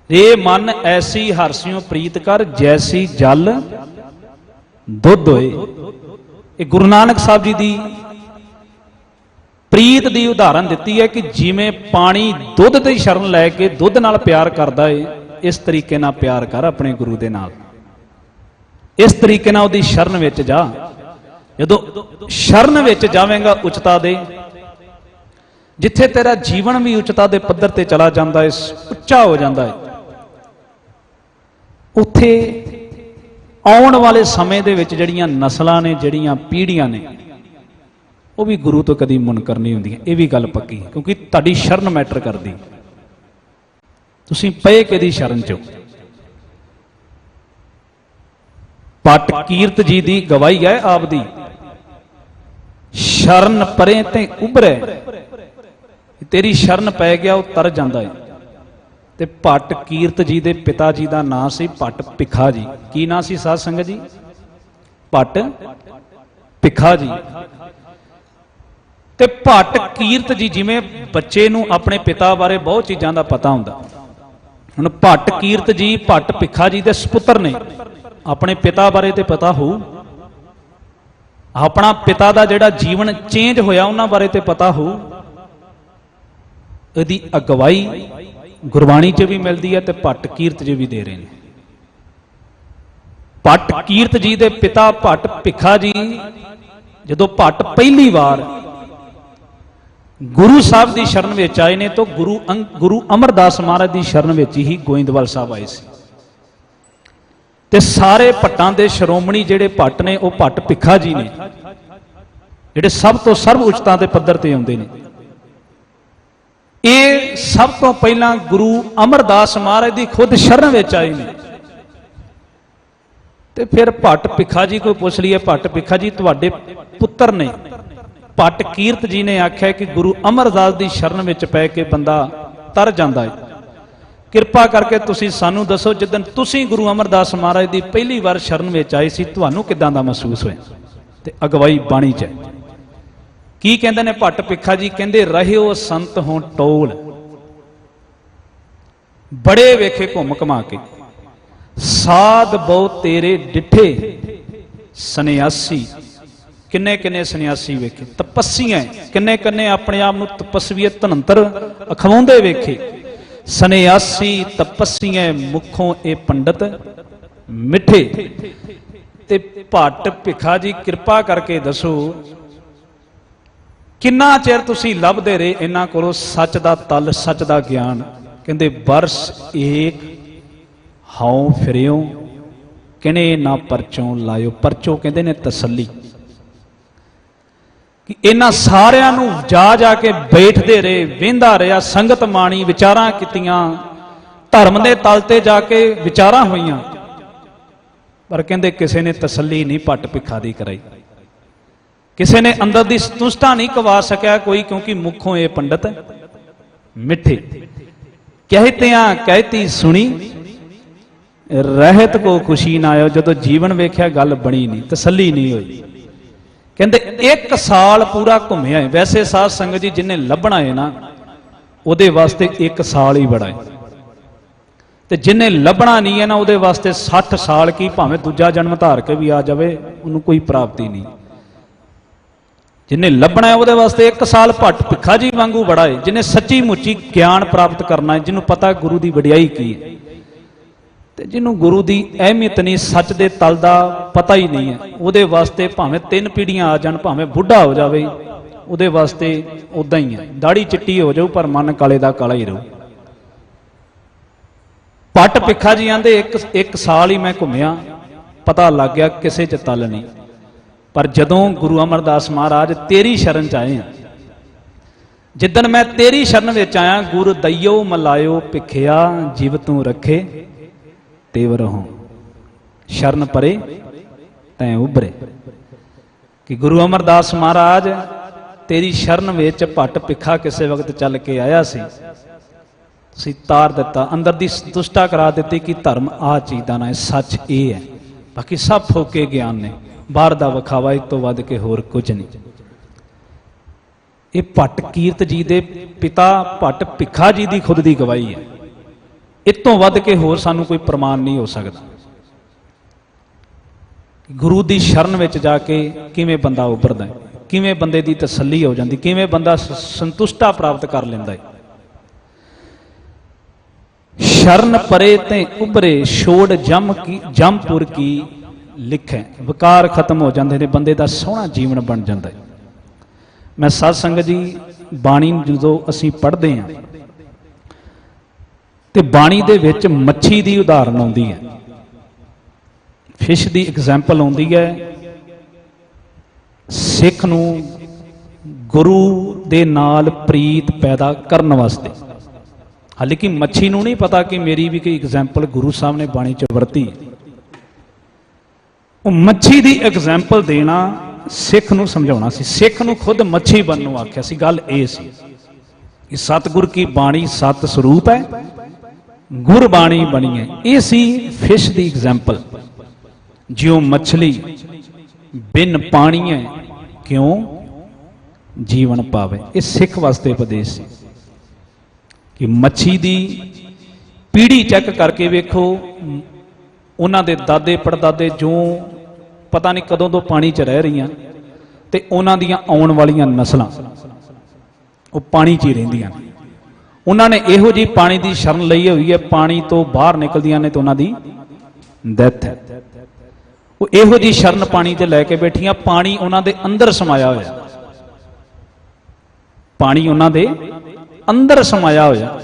ਏ ਮਨ ਐਸੀ ਹਰਸਿਓ ਪ੍ਰੀਤ ਕਰ, ਜੈਸੀ ਜਲ ਦੁੱਧ ਹੋਏ। ਇਹ ਗੁਰੂ ਨਾਨਕ ਸਾਹਿਬ ਜੀ ਦੀ ਪ੍ਰੀਤ ਦੀ ਉਦਾਹਰਨ ਦਿੱਤੀ ਹੈ ਕਿ ਜਿਵੇਂ ਪਾਣੀ ਦੁੱਧ ਦੀ ਸ਼ਰਨ ਲੈ ਕੇ ਦੁੱਧ ਨਾਲ ਪਿਆਰ ਕਰਦਾ ਏ, ਇਸ ਤਰੀਕੇ ਨਾਲ ਪਿਆਰ ਕਰ ਆਪਣੇ ਗੁਰੂ ਦੇ ਨਾਲ। ਇਸ ਤਰੀਕੇ ਨਾਲ ਉਹਦੀ ਸ਼ਰਨ ਵਿੱਚ ਜਾ। ਜਦੋਂ ਸ਼ਰਨ ਵਿੱਚ ਜਾਵੇਂਗਾ ਉੱਚਤਾ ਦੇ, ਜਿੱਥੇ ਤੇਰਾ ਜੀਵਨ ਵੀ ਉੱਚਤਾ ਦੇ ਪੱਧਰ ਤੇ ਚਲਾ ਜਾਂਦਾ ਹੈ, ਉੱਚਾ ਹੋ ਜਾਂਦਾ ਹੈ, ਉੱਥੇ ਆਉਣ ਵਾਲੇ ਸਮੇਂ ਦੇ ਵਿੱਚ ਜਿਹੜੀਆਂ ਨਸਲਾਂ ਨੇ, ਜਿਹੜੀਆਂ ਪੀੜ੍ਹੀਆਂ ਨੇ, ਉਹ ਵੀ ਗੁਰੂ ਤੋਂ ਕਦੀ ਮੁਨਕਰ ਨਹੀਂ ਹੁੰਦੀਆਂ। ਇਹ ਵੀ ਗੱਲ ਪੱਕੀ, ਕਿਉਂਕਿ ਤੁਹਾਡੀ ਸ਼ਰਨ ਮੈਟਰ ਕਰਦੀ। ਤੁਸੀਂ ਪਏ ਕਿਹਦੀ ਸ਼ਰਨ 'ਚ? ਪਟ ਕੀਰਤ ਜੀ ਦੀ ਗਵਾਹੀ ਹੈ ਆਪਦੀ, ਸ਼ਰਨ ਪਰੇ ਤੇ ਉਭਰੇ, ਤੇਰੀ ਸ਼ਰਨ ਪੈ ਗਿਆ ਉਹ ਤਰ ਜਾਂਦਾ ਹੈ। ਤੇ ਪਟ ਕੀਰਤ ਜੀ ਦੇ ਪਿਤਾ ਜੀ ਦਾ ਨਾਂ ਸੀ ਪਟ ਭਿੱਖਾ ਜੀ। ਕੀ ਨਾਂ ਸੀ ਸਾਧ ਸੰਗਤ ਜੀ? ਪਟ ਭਿੱਖਾ ਜੀ। ਤੇ ਪਟ ਕੀਰਤ ਜੀ, ਜਿਵੇਂ ਬੱਚੇ ਨੂੰ ਆਪਣੇ ਪਿਤਾ ਬਾਰੇ ਬਹੁਤ ਚੀਜ਼ਾਂ ਦਾ ਪਤਾ ਹੁੰਦਾ, ਹੁਣ ਪਟ ਕੀਰਤ ਜੀ ਪਟ ਭਿੱਖਾ ਜੀ ਦੇ ਸੁਪੁੱਤਰ ਨੇ, ਆਪਣੇ ਪਿਤਾ ਬਾਰੇ ਤੇ ਪਤਾ ਹੋਊ, ਆਪਣਾ ਪਿਤਾ ਦਾ ਜਿਹੜਾ ਜੀਵਨ ਚੇਂਜ ਹੋਇਆ ਉਹਨਾਂ ਬਾਰੇ ਤੇ ਪਤਾ ਹੋਊ। ਇਹਦੀ ਅਗਵਾਈ ਗੁਰਬਾਣੀ 'ਚ ਵੀ ਮਿਲਦੀ ਹੈ ਤੇ ਪਟ ਕੀਰਤ ਜੀ ਵੀ ਦੇ ਰਹੇ ਨੇ। ਪਟ ਕੀਰਤ ਜੀ ਦੇ ਪਿਤਾ ਪਟ ਭਿੱਖਾ ਜੀ ਜਦੋਂ ਭੱਟ ਪਹਿਲੀ ਵਾਰ ਗੁਰੂ ਸਾਹਿਬ ਦੀ ਸ਼ਰਨ ਵਿੱਚ ਆਏ ਨੇ ਤਾਂ ਗੁਰੂ ਅਮਰਦਾਸ ਮਹਾਰਾਜ ਦੀ ਸ਼ਰਨ ਵਿੱਚ ਹੀ ਗੋਇੰਦਵਾਲ ਸਾਹਿਬ ਆਏ ਸੀ। ਤੇ ਸਾਰੇ ਭੱਟਾਂ ਦੇ ਸ਼੍ਰੋਮਣੀ ਜਿਹੜੇ ਭੱਟ ਨੇ ਉਹ ਭੱਟ ਭਿੱਖਾ ਜੀ ਨੇ, ਜਿਹੜੇ ਸਭ ਤੋਂ ਸਰਵ ਉੱਚਤਾ ਦੇ ਪੱਧਰ ਤੇ ਆਉਂਦੇ ਨੇ। ਇਹ ਸਭ ਤੋਂ ਪਹਿਲਾਂ ਗੁਰੂ ਅਮਰਦਾਸ ਮਹਾਰਾਜ ਦੀ ਖੁਦ ਸ਼ਰਨ ਵਿੱਚ ਆਏ ਨੇ। ਤੇ ਫਿਰ ਭੱਟ ਭਿੱਖਾ ਜੀ ਕੋਈ ਪੁੱਛ ਲਈਏ, ਭੱਟ ਭਿੱਖਾ ਜੀ ਤੁਹਾਡੇ ਪੁੱਤਰ ਨੇ। ਭੱਟ ਕੀਰਤ ਜੀ ਨੇ ਆਖਿਆ ਕਿ ਗੁਰੂ ਅਮਰਦਾਸ ਦੀ ਸ਼ਰਨ ਵਿੱਚ ਪੈ ਕੇ ਬੰਦਾ ਤਰ ਜਾਂਦਾ ਹੈ, ਕਿਰਪਾ ਕਰਕੇ ਤੁਸੀਂ ਸਾਨੂੰ ਦੱਸੋ ਜਿੱਦਣ ਤੁਸੀਂ ਗੁਰੂ ਅਮਰਦਾਸ ਮਹਾਰਾਜ ਦੀ ਪਹਿਲੀ ਵਾਰ ਸ਼ਰਨ ਵਿੱਚ ਆਏ ਸੀ ਤੁਹਾਨੂੰ ਕਿੱਦਾਂ ਦਾ ਮਹਿਸੂਸ ਹੋਇਆ? ਤੇ ਅਗਵਾਈ ਬਾਣੀ 'ਚ ਕੀ ਕਹਿੰਦੇ ਨੇ ਭੱਟ ਭਿੱਖਾ ਜੀ? ਕਹਿੰਦੇ ਰਹਿਓ ਸੰਤ ਹੋ ਟੋਲ, ਬੜੇ ਵੇਖੇ ਘੁੰਮ ਘਮਾ ਕੇ, ਸਾਧ ਬਹੁ ਤੇਰੇ ਡਿੱਠੇ ਸੰਨਿਆਸੀ, ਕਿੰਨੇ ਕਿੰਨੇ ਸੰਨਿਆਸੀ ਵੇਖੇ, ਤਪੱਸੀਆਂ ਕਿੰਨੇ ਕਿੰਨੇ ਆਪਣੇ ਆਪ ਨੂੰ ਤਪਸਵੀਅਤ ਧਨੰਤਰ ਅਖਵਾਉਂਦੇ ਵੇਖੇ, ਸੰਨਿਆਸੀ ਤਪੱਸੀਆਂ ਮੁਖੋਂ ਇਹ ਪੰਡਤ ਮਿੱਠੇ। ਤੇ ਭੱਟ ਭਿੱਖਾ ਜੀ ਕਿਰਪਾ ਕਰਕੇ ਦੱਸੋ ਕਿੰਨਾ ਚਿਰ ਤੁਸੀਂ ਲੱਭਦੇ ਰਹੇ ਇਹਨਾਂ ਕੋਲੋਂ ਸੱਚ ਦਾ ਤਲ, ਸੱਚ ਦਾ ਗਿਆਨ? ਕਹਿੰਦੇ ਬਰਸ ਏਕ ਹਾਉ ਫਿਰਿਓ ਕਿਨੇ ਨਾ ਪਰਚੋਂ ਲਾਇਓ। ਪਰਚੋ ਕਹਿੰਦੇ ਨੇ ਤਸੱਲੀ, ਕਿ ਇਹਨਾਂ ਸਾਰਿਆਂ ਨੂੰ ਜਾ ਜਾ ਕੇ ਬੈਠਦੇ ਰਹੇ, ਵਹਿੰਦਾ ਰਿਹਾ, ਸੰਗਤ ਮਾਣੀ, ਵਿਚਾਰਾਂ ਕੀਤੀਆਂ, ਧਰਮ ਦੇ ਤਲ ਤੇ ਜਾ ਕੇ ਵਿਚਾਰਾਂ ਹੋਈਆਂ, ਪਰ ਕਹਿੰਦੇ ਕਿਸੇ ਨੇ ਤਸੱਲੀ ਨਹੀਂ ਭੱਟ ਭਿੱਖਾ ਦੀ ਕਰਾਈ, ਕਿਸੇ ਨੇ ਅੰਦਰ ਦੀ ਸੰਤੁਸ਼ਟਤਾ ਨਹੀਂ ਕਵਾ ਸਕਿਆ ਕੋਈ, ਕਿਉਂਕਿ ਮੁਖੋਂ ਇਹ ਪੰਡਤ ਮਿੱਠੇ। ਕਹਿਤਿਆਂ ਕਹਿਤੀ ਸੁਣੀ ਰਹਿਤ ਕੋ ਖੁਸ਼ੀ ਨਾ ਆਇਓ। ਜਦੋਂ ਜੀਵਨ ਵੇਖਿਆ ਗੱਲ ਬਣੀ ਨਹੀਂ, ਤਸੱਲੀ ਨਹੀਂ ਹੋਈ। ਕਹਿੰਦੇ 1 ਸਾਲ ਪੂਰਾ ਘੁੰਮਿਆ ਹੈ। ਵੈਸੇ ਸਾਧ ਸੰਗਤ ਜੀ ਜਿਹਨੇ ਲੱਭਣਾ ਹੈ ਨਾ ਉਹਦੇ ਵਾਸਤੇ 1 ਸਾਲ ਹੀ ਬੜਾ ਹੈ, ਤੇ ਜਿਹਨੇ ਲੱਭਣਾ ਨਹੀਂ ਹੈ ਨਾ ਉਹਦੇ ਵਾਸਤੇ 60 ਸਾਲ ਕੀ ਭਾਵੇਂ ਦੂਜਾ ਜਨਮ ਧਾਰ ਕੇ ਵੀ ਆ ਜਾਵੇ ਉਹਨੂੰ ਕੋਈ ਪ੍ਰਾਪਤੀ ਨਹੀਂ। ਜਿਹਨੇ ਲੱਭਣਾ ਹੈ ਉਹਦੇ ਵਾਸਤੇ 1 ਸਾਲ ਭੱਟ ਭਿੱਖਾ ਜੀ ਵਾਂਗੂ ਬੜਾ ਹੈ। ਜਿਹਨੇ ਸੱਚੀ ਮੁੱਚੀ ਗਿਆਨ ਪ੍ਰਾਪਤ ਕਰਨਾ ਹੈ, ਜਿਹਨੂੰ ਪਤਾ ਗੁਰੂ ਦੀ ਵਡਿਆਈ ਕੀ ਹੈ, ਤੇ ਜਿਹਨੂੰ ਗੁਰੂ ਦੀ ਅਹਿਮੀਅਤ ਨਹੀਂ, ਸੱਚ ਦੇ ਤਲ ਦਾ ਪਤਾ ਹੀ ਨਹੀਂ ਹੈ, ਉਹਦੇ ਵਾਸਤੇ ਭਾਵੇਂ 3 ਪੀੜ੍ਹੀਆਂ ਆ ਜਾਣ, ਭਾਵੇਂ ਬੁੱਢਾ ਹੋ ਜਾਵੇ, ਉਹਦੇ ਵਾਸਤੇ ਉਦਾਂ ਹੀ ਹੈ। ਦਾੜੀ ਚਿੱਟੀ ਹੋ ਜਾਊ ਪਰ ਮਨ ਕਾਲੇ ਦਾ ਕਾਲਾ ਹੀ ਰਹੂ। ਭੱਟ ਭਿੱਖਾ ਜੀ ਆਂਦੇ 1 ਸਾਲ ਹੀ ਮੈਂ ਘੁੰਮਿਆ, ਪਤਾ ਲੱਗ ਗਿਆ ਕਿਸੇ 'ਚ ਤਲ ਨਹੀਂ। ਪਰ ਜਦੋਂ ਗੁਰੂ ਅਮਰਦਾਸ ਮਹਾਰਾਜ ਤੇਰੀ ਸ਼ਰਨ 'ਚ ਆਏ ਆ, ਜਿੱਦਣ ਮੈਂ ਤੇਰੀ ਸ਼ਰਨ ਵਿੱਚ ਆਇਆ, ਗੁਰ ਦਈਓ ਮਲਾਇਓ ਭਿੱਖਿਆ ਜੀਵ ਤੂੰ ਰੱਖੇ ਤੇਵਰ ਹੋ, ਸ਼ਰਨ ਪਰੇ ਤੈਂ ਉਭਰੇ। ਕਿ ਗੁਰੂ ਅਮਰਦਾਸ ਮਹਾਰਾਜ ਤੇਰੀ ਸ਼ਰਨ ਵਿੱਚ ਭੱਟ ਭਿੱਖਾ ਕਿਸੇ ਵਕਤ ਚੱਲ ਕੇ ਆਇਆ ਸੀ, ਤੁਸੀਂ ਤਾਰ ਦਿੱਤਾ, ਅੰਦਰ ਦੀ ਸੰਤੁਸ਼ਟਾ ਕਰਾ ਦਿੱਤੀ ਕਿ ਧਰਮ ਆਹ ਚੀਜ਼ ਦਾ ਨਾ ਹੈ, ਸੱਚ ਇਹ ਹੈ, ਬਾਕੀ ਸਭ ਫੋਕੇ ਗਿਆਨ ਨੇ, ਬਾਹਰ ਦਾ ਵਿਖਾਵਾ ਇਸ ਤੋਂ ਵੱਧ ਕੇ ਹੋਰ ਕੁਝ ਨਹੀਂ। ਇਹ ਭੱਟ ਕੀਰਤ ਜੀ ਦੇ ਪਿਤਾ ਭੱਟ ਭਿੱਖਾ ਜੀ ਦੀ ਖੁਦ ਦੀ ਗਵਾਹੀ ਹੈ। ਇਸ ਤੋਂ ਵੱਧ ਕੇ ਹੋਰ ਸਾਨੂੰ ਕੋਈ ਪ੍ਰਮਾਣ ਨਹੀਂ ਹੋ ਸਕਦਾ। ਗੁਰੂ ਦੀ ਸ਼ਰਨ ਵਿੱਚ ਜਾ ਕੇ ਕਿਵੇਂ ਬੰਦਾ ਉੱਭਰਦਾ ਹੈ, ਕਿਵੇਂ ਬੰਦੇ ਦੀ ਤਸੱਲੀ ਹੋ ਜਾਂਦੀ, ਕਿਵੇਂ ਬੰਦਾ ਸੰਤੁਸ਼ਟਾ ਪ੍ਰਾਪਤ ਕਰ ਲੈਂਦਾ ਹੈ। ਸ਼ਰਨ ਪਰੇ ਤੇ ਉਭਰੇ ਛੋੜ ਜਮਪੁਰ ਕੀ ਲਿਖੈ, ਵਿਕਾਰ ਖਤਮ ਹੋ ਜਾਂਦੇ ਨੇ, ਬੰਦੇ ਦਾ ਸੋਹਣਾ ਜੀਵਨ ਬਣ ਜਾਂਦਾ ਹੈ। ਮੈਂ ਸਾਧ ਸੰਗਤ ਜੀ ਬਾਣੀ ਜਦੋਂ ਅਸੀਂ ਪੜ੍ਹਦੇ ਹਾਂ ਤੇ ਬਾਣੀ ਦੇ ਵਿੱਚ ਮੱਛੀ ਦੀ ਉਦਾਹਰਨ ਆਉਂਦੀ ਹੈ, ਫਿਸ਼ ਦੀ ਐਗਜ਼ਾਮਪਲ ਆਉਂਦੀ ਹੈ। ਸਿੱਖ ਨੂੰ ਗੁਰੂ ਦੇ ਨਾਲ ਪ੍ਰੀਤ ਪੈਦਾ ਕਰਨ ਵਾਸਤੇ। ਹਾਲਾਂਕਿ ਮੱਛੀ ਨੂੰ ਨਹੀਂ ਪਤਾ ਕਿ ਮੇਰੀ ਵੀ ਕੋਈ ਐਗਜ਼ਾਮਪਲ ਗੁਰੂ ਸਾਹਿਬ ਨੇ ਬਾਣੀ 'ਚ ਵਰਤੀ। ਉਹ ਮੱਛੀ ਦੀ ਐਗਜ਼ਾਮਪਲ ਦੇਣਾ ਸਿੱਖ ਨੂੰ ਸਮਝਾਉਣਾ ਸੀ। ਸਿੱਖ ਨੂੰ ਖੁਦ ਮੱਛੀ ਬਣਨ ਨੂੰ ਆਖਿਆ ਸੀ। ਗੱਲ ਇਹ ਸੀ ਕਿ ਸਤਿਗੁਰ ਕੀ ਬਾਣੀ ਸਤ ਸਰੂਪ ਹੈ, ਗੁਰਬਾਣੀ ਬਣੀ ਹੈ। ਇਹ ਸੀ ਫਿਸ਼ ਦੀ ਐਗਜ਼ਾਮਪਲ। ਜਿਉ ਮੱਛਲੀ ਬਿਨ ਪਾਣੀ ਹੈ, ਕਿਉਂ ਜੀਵਨ ਪਾਵੇ। ਇਹ ਸਿੱਖ ਵਾਸਤੇ ਉਪਦੇਸ਼ ਸੀ ਕਿ ਮੱਛੀ ਦੀ ਪੀੜ੍ਹੀ ਚੈੱਕ ਕਰਕੇ ਵੇਖੋ, ਉਹਨਾਂ ਦੇ ਦਾਦੇ ਪੜਦਾਦੇ ਜੋ ਪਤਾ ਨਹੀਂ ਕਦੋਂ ਤੋਂ ਪਾਣੀ 'ਚ ਰਹਿ ਰਹੀਆਂ, ਤੇ ਉਹਨਾਂ ਦੀਆਂ ਆਉਣ ਵਾਲੀਆਂ ਨਸਲਾਂ ਉਹ ਪਾਣੀ 'ਚ ਹੀ ਰਹਿੰਦੀਆਂ ਨੇ। ਉਹਨਾਂ ਨੇ ਇਹੋ ਜਿਹੀ ਪਾਣੀ ਦੀ ਸ਼ਰਨ ਲਈ ਹੋਈ ਹੈ, ਪਾਣੀ ਤੋਂ ਬਾਹਰ ਨਿਕਲਦੀਆਂ ਨੇ ਤਾਂ ਉਹਨਾਂ ਦੀ ਡੈਥ ਹੈ। ਉਹ ਇਹੋ ਜਿਹੀ ਸ਼ਰਨ ਪਾਣੀ ਤੇ ਲੈ ਕੇ ਬੈਠੀਆਂ, ਪਾਣੀ ਉਹਨਾਂ ਦੇ ਅੰਦਰ ਸਮਾਇਆ ਹੋਇਆ, ਪਾਣੀ ਉਹਨਾਂ ਦੇ ਅੰਦਰ ਸਮਾਇਆ ਹੋਇਆ।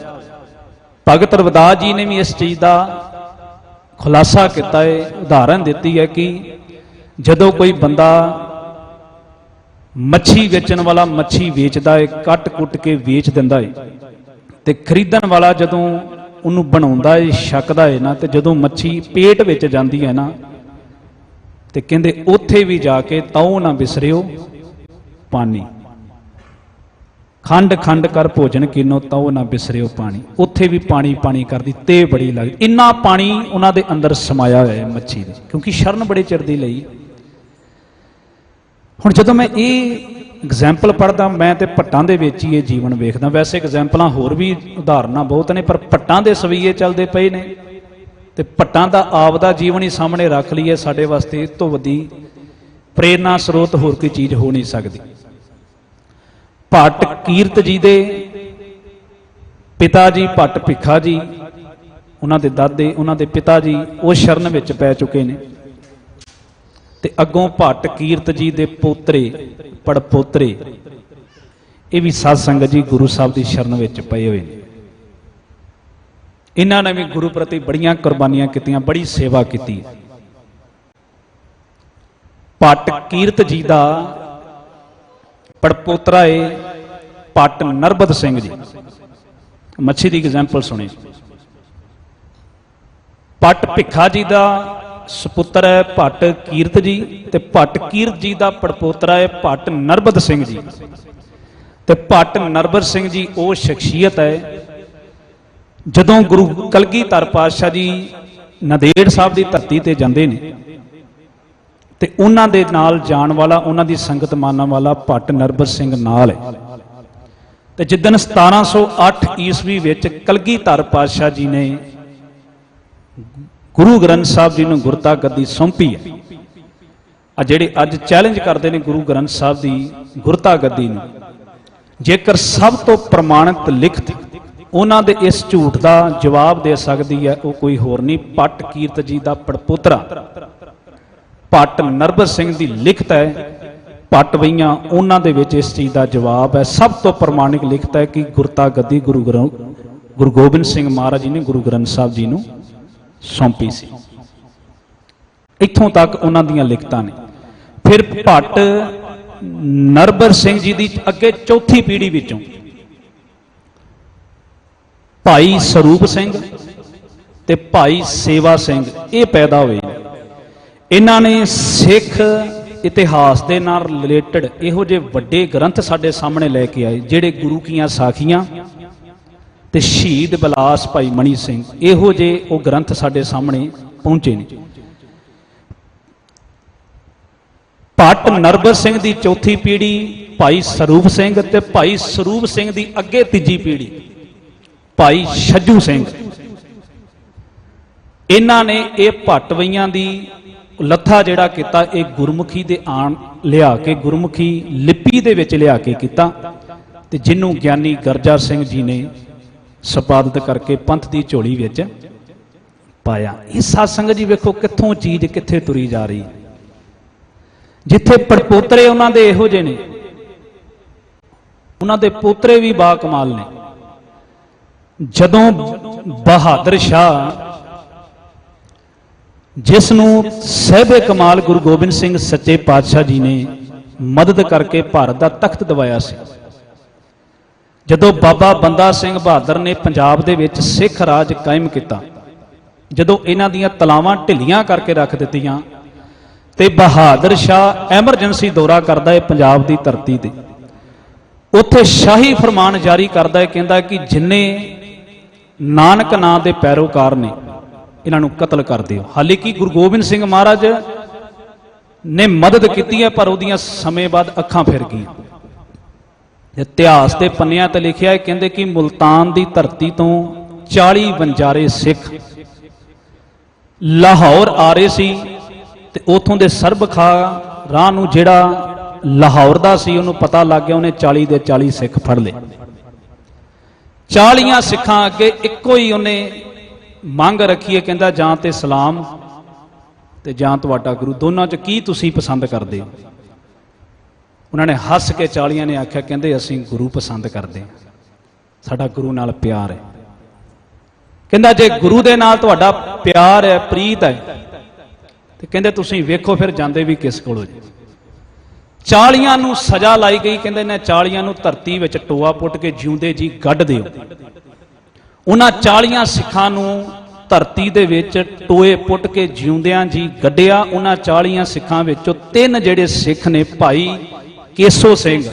ਭਗਤ ਰਵਿਦਾਸ ਜੀ ਨੇ ਵੀ ਇਸ ਚੀਜ਼ ਦਾ ਖੁਲਾਸਾ ਕੀਤਾ ਹੈ, ਉਦਾਹਰਨ ਦਿੱਤੀ ਹੈ ਕਿ ਜਦੋਂ ਕੋਈ ਬੰਦਾ ਮੱਛੀ ਵੇਚਣ ਵਾਲਾ ਮੱਛੀ ਵੇਚਦਾ ਹੈ, ਕੱਟ-ਕੁੱਟ ਕੇ ਵੇਚ ਦਿੰਦਾ ਹੈ, ਤੇ ਖਰੀਦਣ ਵਾਲਾ ਜਦੋਂ ਉਹਨੂੰ ਬਣਾਉਂਦਾ ਹੈ, ਛਕਦਾ ਹੈ ਨਾ, ਤੇ ਜਦੋਂ ਮੱਛੀ ਪੇਟ ਵਿੱਚ ਜਾਂਦੀ ਹੈ ਨਾ, ਤੇ ਕਹਿੰਦੇ ਉੱਥੇ ਵੀ ਜਾ ਕੇ ਤਾਉ ਨਾ ਬਿਸਰਿਓ ਪਾਣੀ, ਖੰਡ ਖੰਡ ਕਰ ਭੋਜਨ ਕੀਨੋ ਤਾਉ ਨਾ ਬਿਸਰਿਓ ਪਾਣੀ। ਉੱਥੇ ਵੀ ਪਾਣੀ ਪਾਣੀ ਕਰਦੀ ਤੇ ਬੜੀ ਲੱਗਦੀ। ਇੰਨਾ ਪਾਣੀ ਉਹਨਾਂ ਦੇ ਅੰਦਰ ਸਮਾਇਆ ਹੋਇਆ ਹੈ ਮੱਛੀ ਦੇ, ਕਿਉਂਕਿ ਸ਼ਰਨ ਬੜੇ ਚਿਰ ਦੀ ਲਈ। ਹੁਣ ਜਦੋਂ ਮੈਂ ਇਹ ਐਗਜ਼ਾਮਪਲ ਪੜ੍ਹਦਾ, ਮੈਂ ਤੇ ਭੱਟਾਂ ਦੇ ਵਿੱਚ ਹੀ ਇਹ ਜੀਵਨ ਵੇਖਦਾ। ਵੈਸੇ ਐਗਜ਼ਾਮਪਲਾਂ ਹੋਰ ਵੀ ਉਦਾਹਰਨਾਂ ਬਹੁਤ ਨੇ, ਪਰ ਭੱਟਾਂ ਦੇ ਸਵਈਏ ਚੱਲਦੇ ਪਏ ਨੇ, ਤੇ ਭੱਟਾਂ ਦਾ ਆਪ ਦਾ ਜੀਵਨ ਹੀ ਸਾਹਮਣੇ ਰੱਖ ਲਈਏ, ਸਾਡੇ ਵਾਸਤੇ ਇਸ ਤੋਂ ਵੱਡੀ ਪ੍ਰੇਰਨਾ ਸਰੋਤ ਹੋਰ ਕੋਈ ਚੀਜ਼ ਹੋ ਨਹੀਂ ਸਕਦੀ। ਭੱਟ ਕੀਰਤ ਜੀ ਦੇ ਪਿਤਾ ਜੀ ਭੱਟ ਭਿੱਖਾ ਜੀ, ਉਹਨਾਂ ਦੇ ਦਾਦੇ, ਉਹਨਾਂ ਦੇ ਪਿਤਾ ਜੀ ਉਹ ਸ਼ਰਨ ਵਿੱਚ ਪੈ ਚੁੱਕੇ ਨੇ, ਤੇ ਅੱਗੋਂ ਭੱਟ ਕੀਰਤ ਜੀ ਦੇ ਪੋਤਰੇ ਪੜਪੋਤਰੇ ਇਹ ਵੀ ਸਾਧ ਸੰਗਤ ਜੀ ਗੁਰੂ ਸਾਹਿਬ ਦੀ ਸ਼ਰਨ ਵਿੱਚ ਪਏ ਹੋਏ ਨੇ। ਇਹਨਾਂ ਨੇ ਵੀ ਗੁਰੂ ਪ੍ਰਤੀ ਬੜੀਆਂ ਕੁਰਬਾਨੀਆਂ ਕੀਤੀਆਂ, ਬੜੀ ਸੇਵਾ ਕੀਤੀ। ਭੱਟ ਕੀਰਤ ਜੀ ਦਾ ਪੜਪੋਤਰਾ ਹੈ ਭੱਟ ਨਰਬਦ ਸਿੰਘ ਜੀ। ਮੱਛੀ ਦੀ ਐਗਜ਼ਾਮਪਲ ਸੁਣੀ। ਭੱਟ ਭਿੱਖਾ ਜੀ ਦਾ ਸੁਪੁੱਤਰ ਹੈ ਭੱਟ ਕੀਰਤ ਜੀ, ਤੇ ਭੱਟ ਕੀਰਤ ਜੀ ਦਾ ਪੜਪੋਤਰਾ ਹੈ ਭੱਟ ਨਰਬਦ ਸਿੰਘ ਜੀ। ਤੇ ਭੱਟ ਨਰਬਦ ਸਿੰਘ ਜੀ ਉਹ ਸ਼ਖਸੀਅਤ ਹੈ, ਜਦੋਂ ਗੁਰੂ ਕਲਗੀਧਰ ਪਾਤਸ਼ਾਹ ਜੀ ਨੰਦੇੜ ਸਾਹਿਬ ਦੀ ਧਰਤੀ ਤੇ ਜਾਂਦੇ ਨੇ, ਤੇ ਉਹਨਾਂ ਦੇ ਨਾਲ ਜਾਣ ਵਾਲਾ, ਉਹਨਾਂ ਦੀ ਸੰਗਤ ਮਾਨਣ ਵਾਲਾ ਭੱਟ ਨਰਬਦ ਸਿੰਘ ਨਾਲ ਹੈ। ਤੇ ਜਿੱਦਣ 1708 ਈਸਵੀ ਵਿੱਚ ਕਲਗੀਧਰ ਪਾਤਸ਼ਾਹ ਜੀ ਨੇ ਗੁਰੂ ਗ੍ਰੰਥ ਸਾਹਿਬ ਜੀ ਨੂੰ ਗੁਰਤਾ ਗੱਦੀ ਸੌਂਪੀ ਹੈ, ਆ ਜਿਹੜੇ ਅੱਜ ਚੈਲੰਜ ਕਰਦੇ ਨੇ ਗੁਰੂ ਗ੍ਰੰਥ ਸਾਹਿਬ ਦੀ ਗੁਰਤਾ ਗੱਦੀ ਨੂੰ, ਜੇਕਰ ਸਭ ਤੋਂ ਪ੍ਰਮਾਣਿਤ ਲਿਖਤ ਉਹਨਾਂ ਦੇ ਇਸ ਝੂਠ ਦਾ ਜਵਾਬ ਦੇ ਸਕਦੀ ਹੈ, ਉਹ ਕੋਈ ਹੋਰ ਨਹੀਂ, ਭੱਟ ਕੀਰਤ ਜੀ ਦਾ ਪੜਪੋਤਰਾ ਭੱਟ ਨਰਬਦ ਸਿੰਘ ਦੀ ਲਿਖਤ ਹੈ। ਭੱਟ ਵਈਆਂ ਉਹਨਾਂ ਦੇ ਵਿੱਚ ਇਸ ਚੀਜ਼ ਦਾ ਜਵਾਬ ਹੈ। ਸਭ ਤੋਂ ਪ੍ਰਮਾਣਿਕ ਲਿਖਤ ਹੈ ਕਿ ਗੁਰਤਾ ਗੱਦੀ ਗੁਰੂ ਗੋਬਿੰਦ ਸਿੰਘ ਮਹਾਰਾਜ ਜੀ ਨੇ ਗੁਰੂ ਗ੍ਰੰਥ ਸਾਹਿਬ ਜੀ ਨੂੰ ਸੌਂਪੀ ਸੀ। ਇੱਥੋਂ ਤੱਕ ਉਹਨਾਂ ਦੀਆਂ ਲਿਖਤਾਂ ਨੇ। ਫਿਰ ਭੱਟ ਨਰਬਦ ਸਿੰਘ ਜੀ ਦੀ ਅੱਗੇ ਚੌਥੀ ਪੀੜ੍ਹੀ ਵਿੱਚੋਂ ਭਾਈ ਸਰੂਪ ਸਿੰਘ ਤੇ ਭਾਈ ਸੇਵਾ ਸਿੰਘ ਇਹ ਪੈਦਾ ਹੋਏ। ਇਹਨਾਂ ਨੇ ਸਿੱਖ ਇਤਿਹਾਸ ਦੇ ਨਾਲ ਰਿਲੇਟਡ ਇਹੋ ਜਿਹੇ ਵੱਡੇ ਗ੍ਰੰਥ ਸਾਡੇ ਸਾਹਮਣੇ ਲੈ ਕੇ ਆਏ, ਜਿਹੜੇ ਗੁਰੂ ਕੀਆਂ ਸਾਖੀਆਂ ਤੇ ਸ਼ਹੀਦ ਬਿਲਾਸ ਭਾਈ ਮਣੀ ਸਿੰਘ, ਇਹੋ ਜਿਹੇ ਉਹ ਗ੍ਰੰਥ ਸਾਡੇ ਸਾਹਮਣੇ ਪਹੁੰਚੇ ਨੇ। ਭੱਟ ਨਰਬਦ ਸਿੰਘ ਦੀ ਚੌਥੀ ਪੀੜ੍ਹੀ ਭਾਈ ਸਰੂਪ ਸਿੰਘ, ਤੇ ਭਾਈ ਸਰੂਪ ਸਿੰਘ ਦੀ ਅੱਗੇ ਤੀਜੀ ਪੀੜ੍ਹੀ ਭਾਈ ਛੱਜੂ ਸਿੰਘ। ਇਹਨਾਂ ਨੇ ਇਹ ਭੱਟਵਈਆਂ ਦੀ ਲੱਥਾ ਜਿਹੜਾ ਕੀਤਾ, ਇਹ ਗੁਰਮੁਖੀ ਦੇ ਆਣ ਲਿਆ ਕੇ, ਗੁਰਮੁਖੀ ਲਿਪੀ ਦੇ ਵਿੱਚ ਲਿਆ ਕੇ ਕੀਤਾ, ਤੇ ਜਿਹਨੂੰ ਗਿਆਨੀ ਗਰਜਾ ਸਿੰਘ ਜੀ ਨੇ ਸੰਪਾਦਿਤ ਕਰਕੇ ਪੰਥ ਦੀ ਝੋਲੀ ਵਿੱਚ ਪਾਇਆ। ਇਹ ਸਾਧ ਸੰਗਤ ਜੀ ਵੇਖੋ ਕਿੱਥੋਂ ਚੀਜ਼ ਕਿੱਥੇ ਤੁਰੀ ਜਾ ਰਹੀ। ਜਿੱਥੇ ਪੜਪੋਤਰੇ ਉਹਨਾਂ ਦੇ ਇਹੋ ਜਿਹੇ ਨੇ, ਉਹਨਾਂ ਦੇ ਪੋਤਰੇ ਵੀ ਬਾ ਕਮਾਲ ਨੇ। ਜਦੋਂ ਬਹਾਦਰ ਸ਼ਾਹ, ਜਿਸ ਨੂੰ ਸਹਿਬੇ ਕਮਾਲ ਗੁਰੂ ਗੋਬਿੰਦ ਸਿੰਘ ਸੱਚੇ ਪਾਤਸ਼ਾਹ ਜੀ ਨੇ ਮਦਦ ਕਰਕੇ ਭਾਰਤ ਦਾ ਤਖਤ ਦਿਵਾਇਆ ਸੀ, ਜਦੋਂ ਬਾਬਾ ਬੰਦਾ ਸਿੰਘ ਬਹਾਦਰ ਨੇ ਪੰਜਾਬ ਦੇ ਵਿੱਚ ਸਿੱਖ ਰਾਜ ਕਾਇਮ ਕੀਤਾ, ਜਦੋਂ ਇਹਨਾਂ ਦੀਆਂ ਤਲਾਵਾਂ ਢਿੱਲੀਆਂ ਕਰਕੇ ਰੱਖ ਦਿੱਤੀਆਂ, ਤੇ ਬਹਾਦਰ ਸ਼ਾਹ ਐਮਰਜੈਂਸੀ ਦੌਰਾ ਕਰਦਾ ਹੈ ਪੰਜਾਬ ਦੀ ਧਰਤੀ ਤੇ। ਉੱਥੇ ਸ਼ਾਹੀ ਫਰਮਾਨ ਜਾਰੀ ਕਰਦਾ ਹੈ, ਕਹਿੰਦਾ ਕਿ ਜਿੰਨੇ ਨਾਨਕ ਨਾਂ ਦੇ ਪੈਰੋਕਾਰ ਨੇ ਇਹਨਾਂ ਨੂੰ ਕਤਲ ਕਰ ਦਿਓ। ਹਾਲੇ ਕਿ ਗੁਰੂ ਗੋਬਿੰਦ ਸਿੰਘ ਮਹਾਰਾਜ ਨੇ ਮਦਦ ਕੀਤੀ ਹੈ, ਪਰ ਉਹਦੀਆਂ ਸਮੇਂ ਬਾਅਦ ਅੱਖਾਂ ਫਿਰ ਗਈਆਂ। ਇਤਿਹਾਸ ਦੇ ਪੰਨਿਆਂ ਤੇ ਲਿਖਿਆ ਹੈ, ਕਹਿੰਦੇ ਕਿ ਮੁਲਤਾਨ ਦੀ ਧਰਤੀ ਤੋਂ 40 ਵਣਜਾਰੇ ਸਿੱਖ ਲਾਹੌਰ ਆ ਰਹੇ ਸੀ ਤੇ ਉਥੋਂ ਦੇ ਸਰਬਖਾ ਰਾਹ ਨੂੰ ਜਿਹੜਾ ਲਾਹੌਰ ਦਾ ਸੀ ਉਹਨੂੰ ਪਤਾ ਲੱਗ ਗਿਆ, ਉਹਨੇ 40 ਦੇ 40 ਸਿੱਖ ਫੜ ਲਏ। 40 ਸਿੱਖਾਂ ਅੱਗੇ ਇੱਕੋ ਹੀ ਉਹਨੇ ਮੰਗ ਰੱਖੀ ਹੈ, ਕਹਿੰਦਾ ਜਾਂ ਤੇ ਸਲਾਮ ਤੇ ਜਾਂ ਤੁਹਾਡਾ ਗੁਰੂ, ਦੋਨਾਂ 'ਚ ਕੀ ਤੁਸੀਂ ਪਸੰਦ ਕਰਦੇ ਹੋ? ਉਹਨਾਂ ਨੇ ਹੱਸ ਕੇ 40 ਨੇ ਆਖਿਆ, ਕਹਿੰਦੇ ਅਸੀਂ ਗੁਰੂ ਪਸੰਦ ਕਰਦੇ ਹਾਂ, ਸਾਡਾ ਗੁਰੂ ਨਾਲ ਪਿਆਰ ਹੈ। ਕਹਿੰਦਾ ਜੇ ਗੁਰੂ ਦੇ ਨਾਲ ਤੁਹਾਡਾ ਪਿਆਰ ਹੈ, ਪ੍ਰੀਤ ਹੈ, ਤੇ ਕਹਿੰਦੇ ਤੁਸੀਂ ਵੇਖੋ ਫਿਰ ਜਾਂਦੇ ਵੀ ਕਿਸ ਕੋਲੋਂ ਜੀ। 40 ਨੂੰ ਸਜ਼ਾ ਲਾਈ ਗਈ, ਕਹਿੰਦੇ ਨੇ 40 ਨੂੰ ਧਰਤੀ ਵਿੱਚ ਟੋਆ ਪੁੱਟ ਕੇ ਜਿਉਂਦੇ ਜੀ ਗੱਡ ਦਿਓ। ਉਹਨਾਂ 40 ਸਿੱਖਾਂ ਨੂੰ ਧਰਤੀ ਦੇ ਵਿੱਚ ਟੋਏ ਪੁੱਟ ਕੇ ਜਿਉਂਦਿਆਂ ਜੀ ਗੱਡਿਆ। ਉਹਨਾਂ 40 ਸਿੱਖਾਂ ਵਿੱਚੋਂ 3 ਜਿਹੜੇ ਸਿੱਖ ਨੇ, ਭਾਈ ਕੇਸੋ ਸਿੰਘ,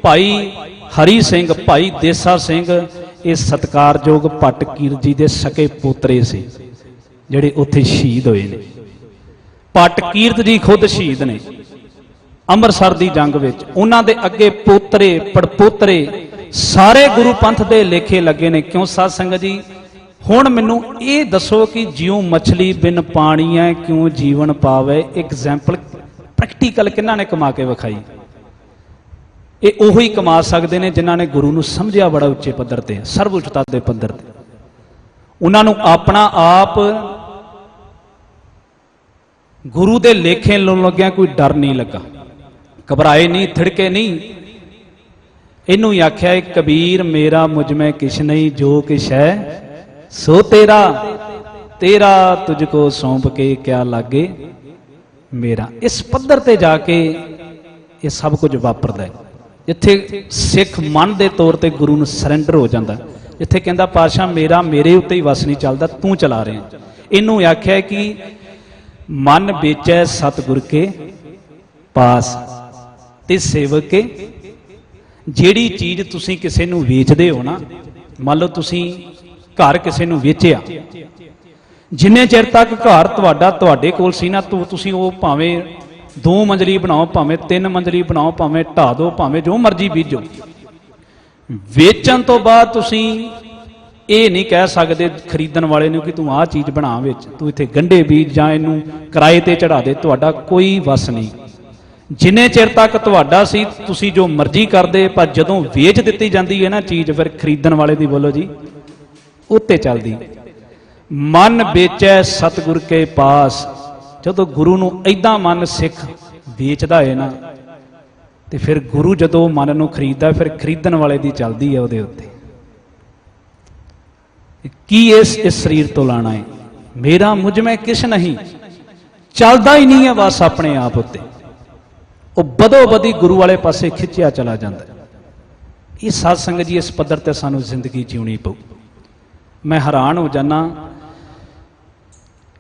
ਭਾਈ ਹਰੀ ਸਿੰਘ, ਭਾਈ ਦੇਸਾ ਸਿੰਘ, ਇਹ ਸਤਿਕਾਰਯੋਗ ਭੱਟ ਕੀਰਤ ਜੀ ਦੇ ਸਕੇ ਪੋਤਰੇ ਸੀ ਜਿਹੜੇ ਉੱਥੇ ਸ਼ਹੀਦ ਹੋਏ ਨੇ। ਭੱਟ ਕੀਰਤ ਜੀ ਖੁਦ ਸ਼ਹੀਦ ਨੇ ਅੰਮ੍ਰਿਤਸਰ ਦੀ ਜੰਗ ਵਿੱਚ। ਉਹਨਾਂ ਦੇ ਅੱਗੇ ਪੋਤਰੇ ਪੜਪੋਤਰੇ ਸਾਰੇ ਗੁਰੂ ਪੰਥ ਦੇ ਲੇਖੇ ਲੱਗੇ ਨੇ। ਕਿਉਂ ਸਾਧ ਸੰਗਤ ਜੀ, ਹੁਣ ਮੈਨੂੰ ਇਹ ਦੱਸੋ ਕਿ ਜਿਉਂ ਮਛਲੀ ਬਿਨ ਪਾਣੀ ਹੈ ਕਿਉਂ ਜੀਵਨ ਪਾਵੇ। ਐਗਜ਼ੈਂਪਲ ਪ੍ਰੈਕਟੀਕਲ ਕਿਹਨਾਂ ਨੇ ਕਮਾ ਕੇ ਵਿਖਾਈ? ਇਹ ਉਹੀ ਹੀ ਕਮਾ ਸਕਦੇ ਨੇ ਜਿਨ੍ਹਾਂ ਨੇ ਗੁਰੂ ਨੂੰ ਸਮਝਿਆ ਬੜਾ ਉੱਚੇ ਪੱਧਰ ਤੇ, ਸਰਵ ਉੱਚਤਾ ਦੇ ਪੱਧਰ ਤੇ। ਉਹਨਾਂ ਨੂੰ ਆਪਣਾ ਆਪ ਗੁਰੂ ਦੇ ਲੇਖੇ ਲਾਉਣ ਲੱਗਿਆ ਕੋਈ ਡਰ ਨਹੀਂ ਲੱਗਾ, ਘਬਰਾਏ ਨਹੀਂ, ਥਿੜਕੇ ਨਹੀਂ। ਇਹਨੂੰ ਹੀ ਆਖਿਆ ਕਬੀਰ ਮੇਰਾ ਮੁਝ ਮੈਂ ਕਿਛ ਨਹੀਂ, ਜੋ ਕਿਛ ਹੈ ਸੋ ਤੇਰਾ, ਤੇਰਾ ਤੁਝ ਕੋ ਸੌਂਪ ਕੇ ਕਿਆ ਲਾਗੇ ਮੇਰਾ। ਇਸ ਪੱਧਰ ਤੇ ਜਾ ਕੇ ਇਹ ਸਭ ਕੁਝ ਵਾਪਰਦਾ ਹੈ, ਜਿੱਥੇ ਸਿੱਖ ਮਨ ਦੇ ਤੌਰ ਤੇ ਗੁਰੂ ਨੂੰ ਸਰੈਂਡਰ ਹੋ ਜਾਂਦਾ, ਜਿੱਥੇ ਕਹਿੰਦਾ ਪਾਤਸ਼ਾਹ ਮੇਰਾ ਮੇਰੇ ਉੱਤੇ ਹੀ ਵਸ ਨਹੀਂ ਚੱਲਦਾ, ਤੂੰ ਚਲਾ ਰਿਹਾ। ਇਹਨੂੰ ਆਖਿਆ ਕਿ ਮਨ ਵੇਚੈ ਸਤਿਗੁਰ ਕੇ ਪਾਸ ਤੇ ਸੇਵਕ ਕੇ। ਜਿਹੜੀ ਚੀਜ਼ ਤੁਸੀਂ ਕਿਸੇ ਨੂੰ ਵੇਚਦੇ ਹੋ ਨਾ, ਮੰਨ ਲਓ ਤੁਸੀਂ ਘਰ ਕਿਸੇ ਨੂੰ ਵੇਚਿਆ, ਜਿੰਨੇ ਚਿਰ ਤੱਕ ਘਰ ਤੁਹਾਡਾ ਤੁਹਾਡੇ ਕੋਲ ਸੀ ਨਾ, ਤੁਸੀਂ ਉਹ ਭਾਵੇਂ 2 ਮੰਜ਼ਲੀ ਬਣਾਓ, ਭਾਵੇਂ 3 ਮੰਜ਼ਲੀ ਬਣਾਓ, ਭਾਵੇਂ ਢਾ ਦਿਓ, ਭਾਵੇਂ ਜੋ ਮਰਜ਼ੀ ਬੀਜੋ, ਵੇਚਣ ਤੋਂ ਬਾਅਦ ਤੁਸੀਂ ਇਹ ਨਹੀਂ ਕਹਿ ਸਕਦੇ ਖਰੀਦਣ ਵਾਲੇ ਨੂੰ ਕਿ ਤੂੰ ਆਹ ਚੀਜ਼ ਬਣਾ ਵਿੱਚ, ਤੂੰ ਇੱਥੇ ਗੰਢੇ ਬੀਜ ਜਾਂ ਇਹਨੂੰ ਕਿਰਾਏ ਤੇ ਚੜਾ ਦੇ। ਤੁਹਾਡਾ ਕੋਈ ਵਸ ਨਹੀਂ। ਜਿੰਨੇ ਚਿਰ ਤੱਕ ਤੁਹਾਡਾ ਸੀ ਤੁਸੀਂ ਜੋ ਮਰਜ਼ੀ ਕਰਦੇ, ਪਰ ਜਦੋਂ ਵੇਚ ਦਿੱਤੀ ਜਾਂਦੀ ਹੈ ਨਾ ਚੀਜ਼, ਫਿਰ ਖਰੀਦਣ ਵਾਲੇ ਦੀ ਬੋਲੋ ਜੀ ਉੱਤੇ ਚੱਲਦੀ। ਮਨ ਵੇਚੈ ਸਤਿਗੁਰ ਕੇ ਪਾਸ। ਜਦੋਂ ਗੁਰੂ ਨੂੰ ਏਦਾਂ ਮਨ ਸਿੱਖ ਵੇਚਦਾ ਹੈ ਨਾ, ਤੇ ਫਿਰ ਗੁਰੂ ਜਦੋਂ ਮਨ ਨੂੰ ਖਰੀਦਦਾ, ਫਿਰ ਖਰੀਦਣ ਵਾਲੇ ਦੀ ਚੱਲਦੀ ਹੈ ਉਹਦੇ ਉੱਤੇ। ਕੀ ਇਸ ਸਰੀਰ ਤੋਂ ਲਾਣਾ ਹੈ? ਮੇਰਾ ਮੁਝ ਮੈਂ ਕਿਛ ਨਹੀਂ, ਚੱਲਦਾ ਹੀ ਨਹੀਂ ਹੈ ਬਸ ਆਪਣੇ ਆਪ ਉੱਤੇ। ਉਹ ਬਦੋ ਬਦੀ ਗੁਰੂ ਵਾਲੇ ਪਾਸੇ ਖਿੱਚਿਆ ਚਲਾ ਜਾਂਦਾ। ਇਹ ਸਾਧ ਸੰਗਤ ਜੀ, ਇਸ ਪੱਧਰ ਤੇ ਸਾਨੂੰ ਜ਼ਿੰਦਗੀ ਜਿਉਣੀ ਪਊ। ਮੈਂ ਹੈਰਾਨ ਹੋ ਜਾਣਾ,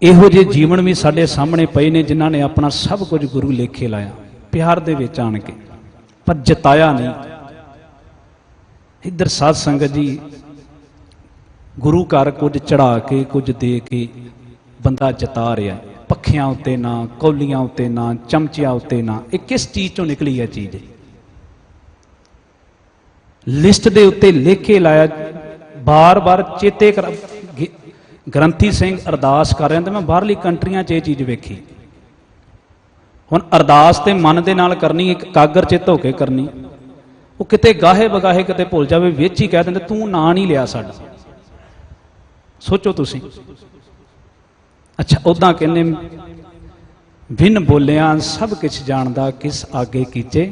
ਇਹੋ ਜਿਹੇ ਜੀਵਨ ਵੀ ਸਾਡੇ ਸਾਹਮਣੇ ਪਏ ਨੇ ਜਿਨ੍ਹਾਂ ਨੇ ਆਪਣਾ ਸਭ ਕੁਝ ਗੁਰੂ ਲੇਖੇ ਲਾਇਆ, ਪਿਆਰ ਦੇ ਵਿੱਚ ਆਣ ਕੇ, ਪਰ ਜਿਤਾਇਆ ਨਹੀਂ। ਇੱਧਰ ਸਾਧ ਸੰਗਤ ਜੀ, ਗੁਰੂ ਘਰ ਕੁਝ ਚੜਾ ਕੇ ਕੁਝ ਦੇ ਕੇ ਬੰਦਾ ਜਿਤਾ ਰਿਹਾ, ਪੱਖਿਆਂ ਉੱਤੇ ਨਾ, ਕੌਲੀਆਂ ਉੱਤੇ ਨਾ, ਚਮਚਿਆਂ ਉੱਤੇ ਨਾ। ਇਹ ਕਿਸ ਚੀਜ਼ ਚੋਂ ਨਿਕਲੀ ਹੈ ਚੀਜ਼? ਲਿਸਟ ਦੇ ਉੱਤੇ ਲੇਖੇ ਲਾਇਆ, ਬਾਰ-ਬਾਰ ਚੇਤੇ ਕਰ। ਗ੍ਰੰਥੀ ਸਿੰਘ ਅਰਦਾਸ ਕਰ ਰਹੇ, ਤੇ ਮੈਂ ਬਾਹਰਲੀ ਕੰਟਰੀਆਂ 'ਚ ਇਹ ਚੀਜ਼ ਵੇਖੀ। ਹੁਣ ਅਰਦਾਸ ਤੇ ਮਨ ਦੇ ਨਾਲ ਕਰਨੀ, ਇੱਕ ਕਾਗਰ 'ਚ ਧੋ ਕੇ ਕਰਨੀ। ਉਹ ਕਿਤੇ ਗਾਹੇ ਬਗਾਹੇ ਕਿਤੇ ਭੁੱਲ ਜਾਵੇ, ਵਿੱਚ ਹੀ ਕਹਿ ਦਿੰਦੇ ਤੂੰ ਨਾਂ ਨਹੀਂ ਲਿਆ ਸਾਡਾ। ਸੋਚੋ ਤੁਸੀਂ। ਅੱਛਾ, ਉੱਦਾਂ ਕਹਿੰਦੇ ਬਿਨ ਬੋਲਿਆਂ ਸਭ ਕੁਛ ਜਾਣਦਾ, ਕਿਸ ਆਗੇ ਕੀਚੇ।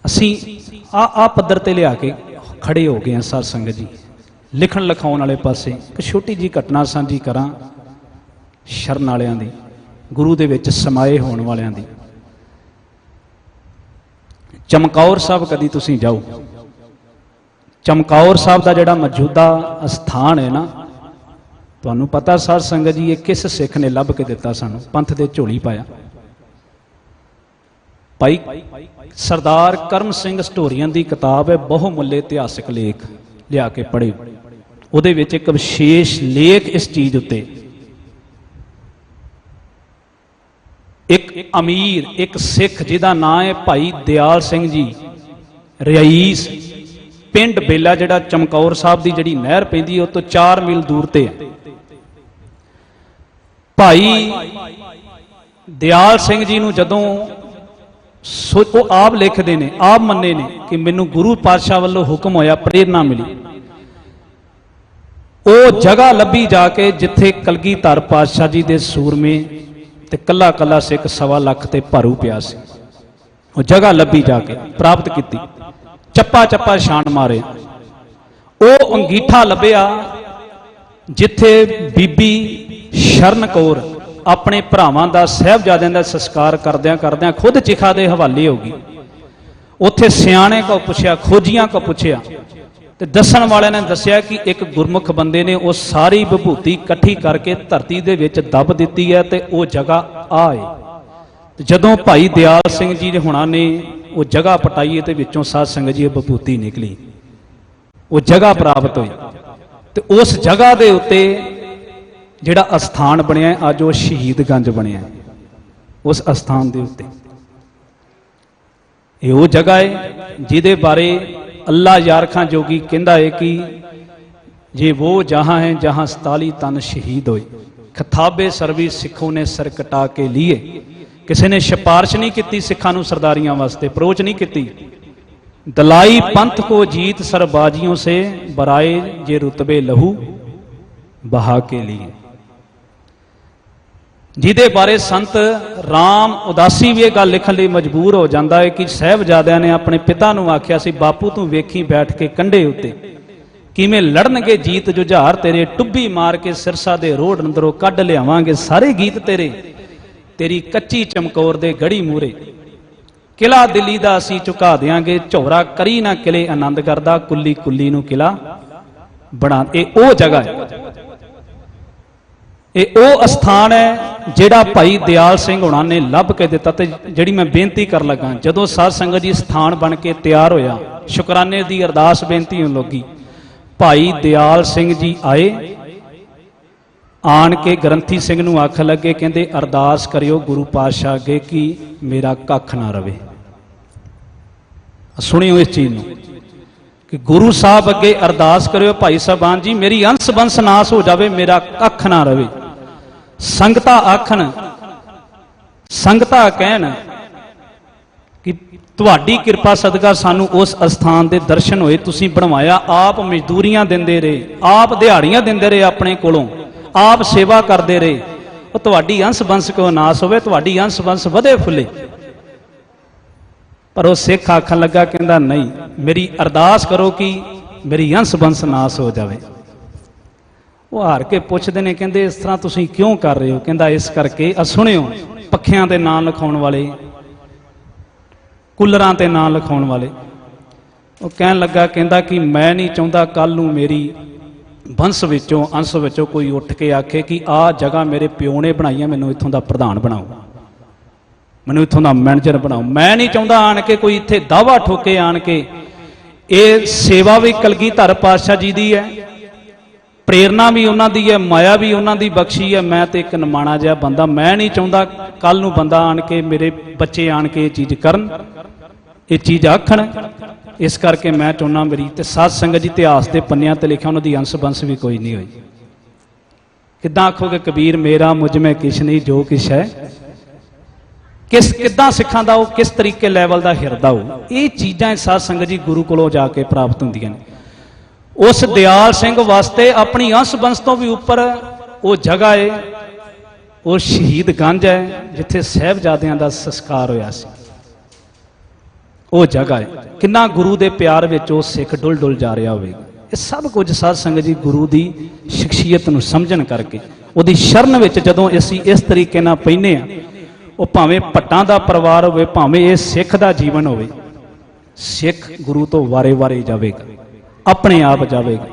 ਅਸੀਂ ਆ ਪੱਧਰ ਤੇ ਲਿਆ ਕੇ ਖੜੇ ਹੋ ਗਏ ਹਾਂ ਸਾਧ ਸੰਗਤ ਜੀ। ਲਿਖਣ ਲਿਖਾਉਣ ਵਾਲੇ ਪਾਸੇ ਇੱਕ ਛੋਟੀ ਜੀ ਘਟਨਾ ਸਾਂਝੀ ਕਰਾਂ, ਸ਼ਰਨ ਵਾਲਿਆਂ ਦੀ, ਗੁਰੂ ਦੇ ਵਿੱਚ ਸਮਾਏ ਹੋਣ ਵਾਲਿਆਂ ਦੀ। ਚਮਕੌਰ ਸਾਹਿਬ ਕਦੀ ਤੁਸੀਂ ਜਾਓ, ਚਮਕੌਰ ਸਾਹਿਬ ਦਾ ਜਿਹੜਾ ਮੌਜੂਦਾ ਸਥਾਨ ਹੈ ਨਾ, ਤੁਹਾਨੂੰ ਪਤਾ ਸਾਧ ਸੰਗਤ ਜੀ, ਇਹ ਕਿਸ ਸਿੱਖ ਨੇ ਲੱਭ ਕੇ ਦਿੱਤਾ ਸਾਨੂੰ, ਪੰਥ ਦੇ ਝੋਲੀ ਪਾਇਆ? ਭਾਈ ਸਰਦਾਰ ਕਰਮ ਸਿੰਘ ਸਟੋਰੀਅਨ ਦੀ ਕਿਤਾਬ ਹੈ, ਬਹੁਮੁੱਲੇ ਇਤਿਹਾਸਕ ਲੇਖ, ਲਿਆ ਕੇ ਪੜ੍ਹੇ। ਉਹਦੇ ਵਿੱਚ ਇੱਕ ਵਿਸ਼ੇਸ਼ ਲੇਖ ਇਸ ਚੀਜ਼ ਉੱਤੇ, ਇੱਕ ਅਮੀਰ, ਇੱਕ ਸਿੱਖ ਜਿਹਦਾ ਨਾਂ ਹੈ ਭਾਈ ਦਿਆਲ ਸਿੰਘ ਜੀ, ਰਈਸ, ਪਿੰਡ ਬੇਲਾ, ਜਿਹੜਾ ਚਮਕੌਰ ਸਾਹਿਬ ਦੀ ਜਿਹੜੀ ਨਹਿਰ ਪੈਂਦੀ ਹੈ ਉਹ ਤੋਂ 4 ਮੀਲ ਦੂਰ ਤੇ ਹੈ। ਭਾਈ ਦਿਆਲ ਸਿੰਘ ਜੀ ਨੂੰ ਜਦੋਂ ਉਹ ਆਪ ਲਿਖਦੇ ਨੇ, ਆਪ ਮੰਨੇ ਨੇ ਕਿ ਮੈਨੂੰ ਗੁਰੂ ਪਾਤਸ਼ਾਹ ਵੱਲੋਂ ਹੁਕਮ ਹੋਇਆ, ਪ੍ਰੇਰਨਾ ਮਿਲੀ, ਉਹ ਜਗ੍ਹਾ ਲੱਭੀ ਜਾ ਕੇ ਜਿੱਥੇ ਕਲਗੀਧਰ ਪਾਤਸ਼ਾਹ ਜੀ ਦੇ ਸੂਰਮੇ ਤੇ ਕੱਲਾ ਕੱਲਾ ਸਿੱਖ 1.25 ਲੱਖ ਤੇ ਭਾਰੂ ਪਿਆ ਸੀ। ਉਹ ਜਗ੍ਹਾ ਲੱਭੀ ਜਾ ਕੇ ਪ੍ਰਾਪਤ ਕੀਤੀ, ਚੱਪਾ ਚੱਪਾ ਛਾਣ ਮਾਰੇ। ਉਹ ਅੰਗੀਠਾ ਲੱਭਿਆ ਜਿੱਥੇ ਬੀਬੀ ਸ਼ਰਨ ਕੌਰ ਆਪਣੇ ਭਰਾਵਾਂ ਦਾ, ਸਾਹਿਬਜ਼ਾਦਿਆਂ ਦਾ ਸੰਸਕਾਰ ਕਰਦਿਆਂ ਕਰਦਿਆਂ ਖੁਦ ਚਿਖਾ ਦੇ ਹਵਾਲੇ ਹੋ ਗਈ। ਉੱਥੇ ਸਿਆਣੇ ਕੋ ਪੁੱਛਿਆ, ਖੋਜੀਆਂ ਕੋ ਪੁੱਛਿਆ, ਤੇ ਦੱਸਣ ਵਾਲਿਆਂ ਨੇ ਦੱਸਿਆ ਕਿ ਇੱਕ ਗੁਰਮੁਖ ਬੰਦੇ ਨੇ ਉਹ ਸਾਰੀ ਵਿਭੂਤੀ ਇਕੱਠੀ ਕਰਕੇ ਧਰਤੀ ਦੇ ਵਿੱਚ ਦੱਬ ਦਿੱਤੀ ਹੈ ਤੇ ਉਹ ਜਗ੍ਹਾ ਆਏ। ਜਦੋਂ ਭਾਈ ਦਿਆਲ ਸਿੰਘ ਜੀ ਹੁਣਾਂ ਨੇ ਉਹ ਜਗ੍ਹਾ ਪਟਾਈ ਤੇ ਵਿੱਚੋਂ ਸਾਧ ਸੰਗਤ ਜੀ ਉਹ ਵਿਭੂਤੀ ਨਿਕਲੀ, ਉਹ ਜਗ੍ਹਾ ਪ੍ਰਾਪਤ ਹੋਈ। ਤੇ ਉਸ ਜਗ੍ਹਾ ਦੇ ਉੱਤੇ ਜਿਹੜਾ ਅਸਥਾਨ ਬਣਿਆ ਅੱਜ, ਉਹ ਸ਼ਹੀਦਗੰਜ ਬਣਿਆ। ਉਸ ਅਸਥਾਨ ਦੇ ਉੱਤੇ ਇਹ ਉਹ ਜਗ੍ਹਾ ਹੈ ਜਿਹਦੇ ਬਾਰੇ ਅੱਲਾ ਯਾਰ ਖਾਂ ਜੋਗੀ ਕਹਿੰਦਾ ਹੈ ਕਿ ये वो जहां है जहां 47 तन शहीद होए, खताबे सरवी सिखों ने सर कटा के लिए। किसी ने सिफारिश नहीं की सिखा नूं सरदारियां वास्ते, अप्रोच नहीं की। दलाई पंथ को जीत सरबाजियों से बराए जे रुतबे लहू बहा के लिए। जिहदे बारे संत राम उदासी भी यह गल लिखण लई मजबूर हो जाता है कि साहिबजादियां ने अपने पिता नूं आख्या सी, बापू तू वेखी बैठ के कंढे उत्ते किवें लड़नगे जीत जुझार तेरे, टुब्बी मार के सिरसा दे रोड अंदरों कढ लियावांगे सारे गीत तेरे, तेरी कच्ची चमकौर दे गड़ी मूरे। किला दिल्ली दा असीं झुका देंगे, झौरा करी ना किले आनंदगढ़ दा, कुल्ली कुल्ली नूं किला बना। ये ओ जगह है, ये ओ स्थान है जिहड़ा भाई दयाल सिंह हुणां ने लभ के दिता। ते जिहड़ी मैं बेनती कर लगा, जदों साध संगत जी स्थान बन के तैयार होया, शुकराने दी अरदास बेनती होण लगी, भाई दयाल सिंह जी आए, आन के ग्रंथी सिंह नूं आख लगे, कहंदे अरदास करियो गुरु पातशाह अगे कि मेरा कख ना रवे। सुनियो इस चीज नूं कि गुरु साहब अगे अरदास करियो, भाई साहबान जी मेरी अंश बंश नाश हो जावे, मेरा कख ना रवे। संगता आखन, संगता कहन कि तुहाडी किरपा सदका सानू उस अस्थान दे दर्शन होए, तुसीं बनवाया, आप मजदूरियां दिंदे रहे, आप दिहाड़ियां दिंदे रहे अपने कोलों, आप सेवा करते रहे, और तुहाडी अंश बंश क्यों नाश होवे, तुहाडी अंश बंश वधे फुले। पर वो सिख आखन लगा, कहंदा नहीं, मेरी अरदास करो कि मेरी अंश बंश नाश हो जाए। वो हार के पुछदे ने, कहंदे इस तरह तुसीं क्यों कर रहे हो? कहंदा इस करके, सुनियो, पखियां दे नाम लिखाउण वाले, कूलरां ते नाम लिखाउण वाले। वो कहन लगा, कहंदा कि मैं नहीं चाहुंदा कल नूं मेरी वंश विचों, अंश विचों कोई उठ के आखे कि आ जगह मेरे प्यो ने बनाई, मैनूं इत्थों दा प्रधान बनाओ, मैनूं इत्थों दा मैनेजर बनाओ। मैं नहीं चाहुंदा आण के कोई इत्थे दावा ठोके आण के। ये सेवा भी कलगीधर पातशाह जी दी है, प्रेरणा भी उन्हां दी है, माया भी उन्हां दी बख्शी है। मैं तो एक नमाणा जिहा बंदा, मैं नहीं चाहुंदा कल नूं बंदा आण के, मेरे बच्चे आण के ये चीज़ करन, ये चीज़ आखण। इस करके मैं चाहुंदा मेरी ते साध संगत जी इतिहास के पन्नियां ते लिखिया उन्हां दी अंश बंश भी कोई नहीं हुई। किद्दां आखोगे कबीर मेरा मुझ में किश नहीं जो किश है, किस किद्दां सिखां दा वो किस तरीके लैवल का हिरदा हो, ये चीज़ां साध संगत जी गुरु कोलों जाके प्राप्त होंदियां ने। उस दयाल सिंह वास्ते अपनी अंश बंश तो भी उपर वो जगह है, वो शहीदगंज है जिथे साहिबजादियां दा संस्कार होया सी। वो जगह है, किन्ना गुरु दे प्यार विच वो सिख डुल डुल जा रहा होवेगा। ये सब कुछ साध संगत जी गुरु दी शख्सियत नूं समझण करके, उहदी शरण विच जदों असीं इस तरीके नाल पैने आ, वो भावें भट्टां दा परिवार होवे, भावें ये सिख दा जीवन होवे, सिख गुरु तो वारे वारे जावेगा, अपने आप जावेगा।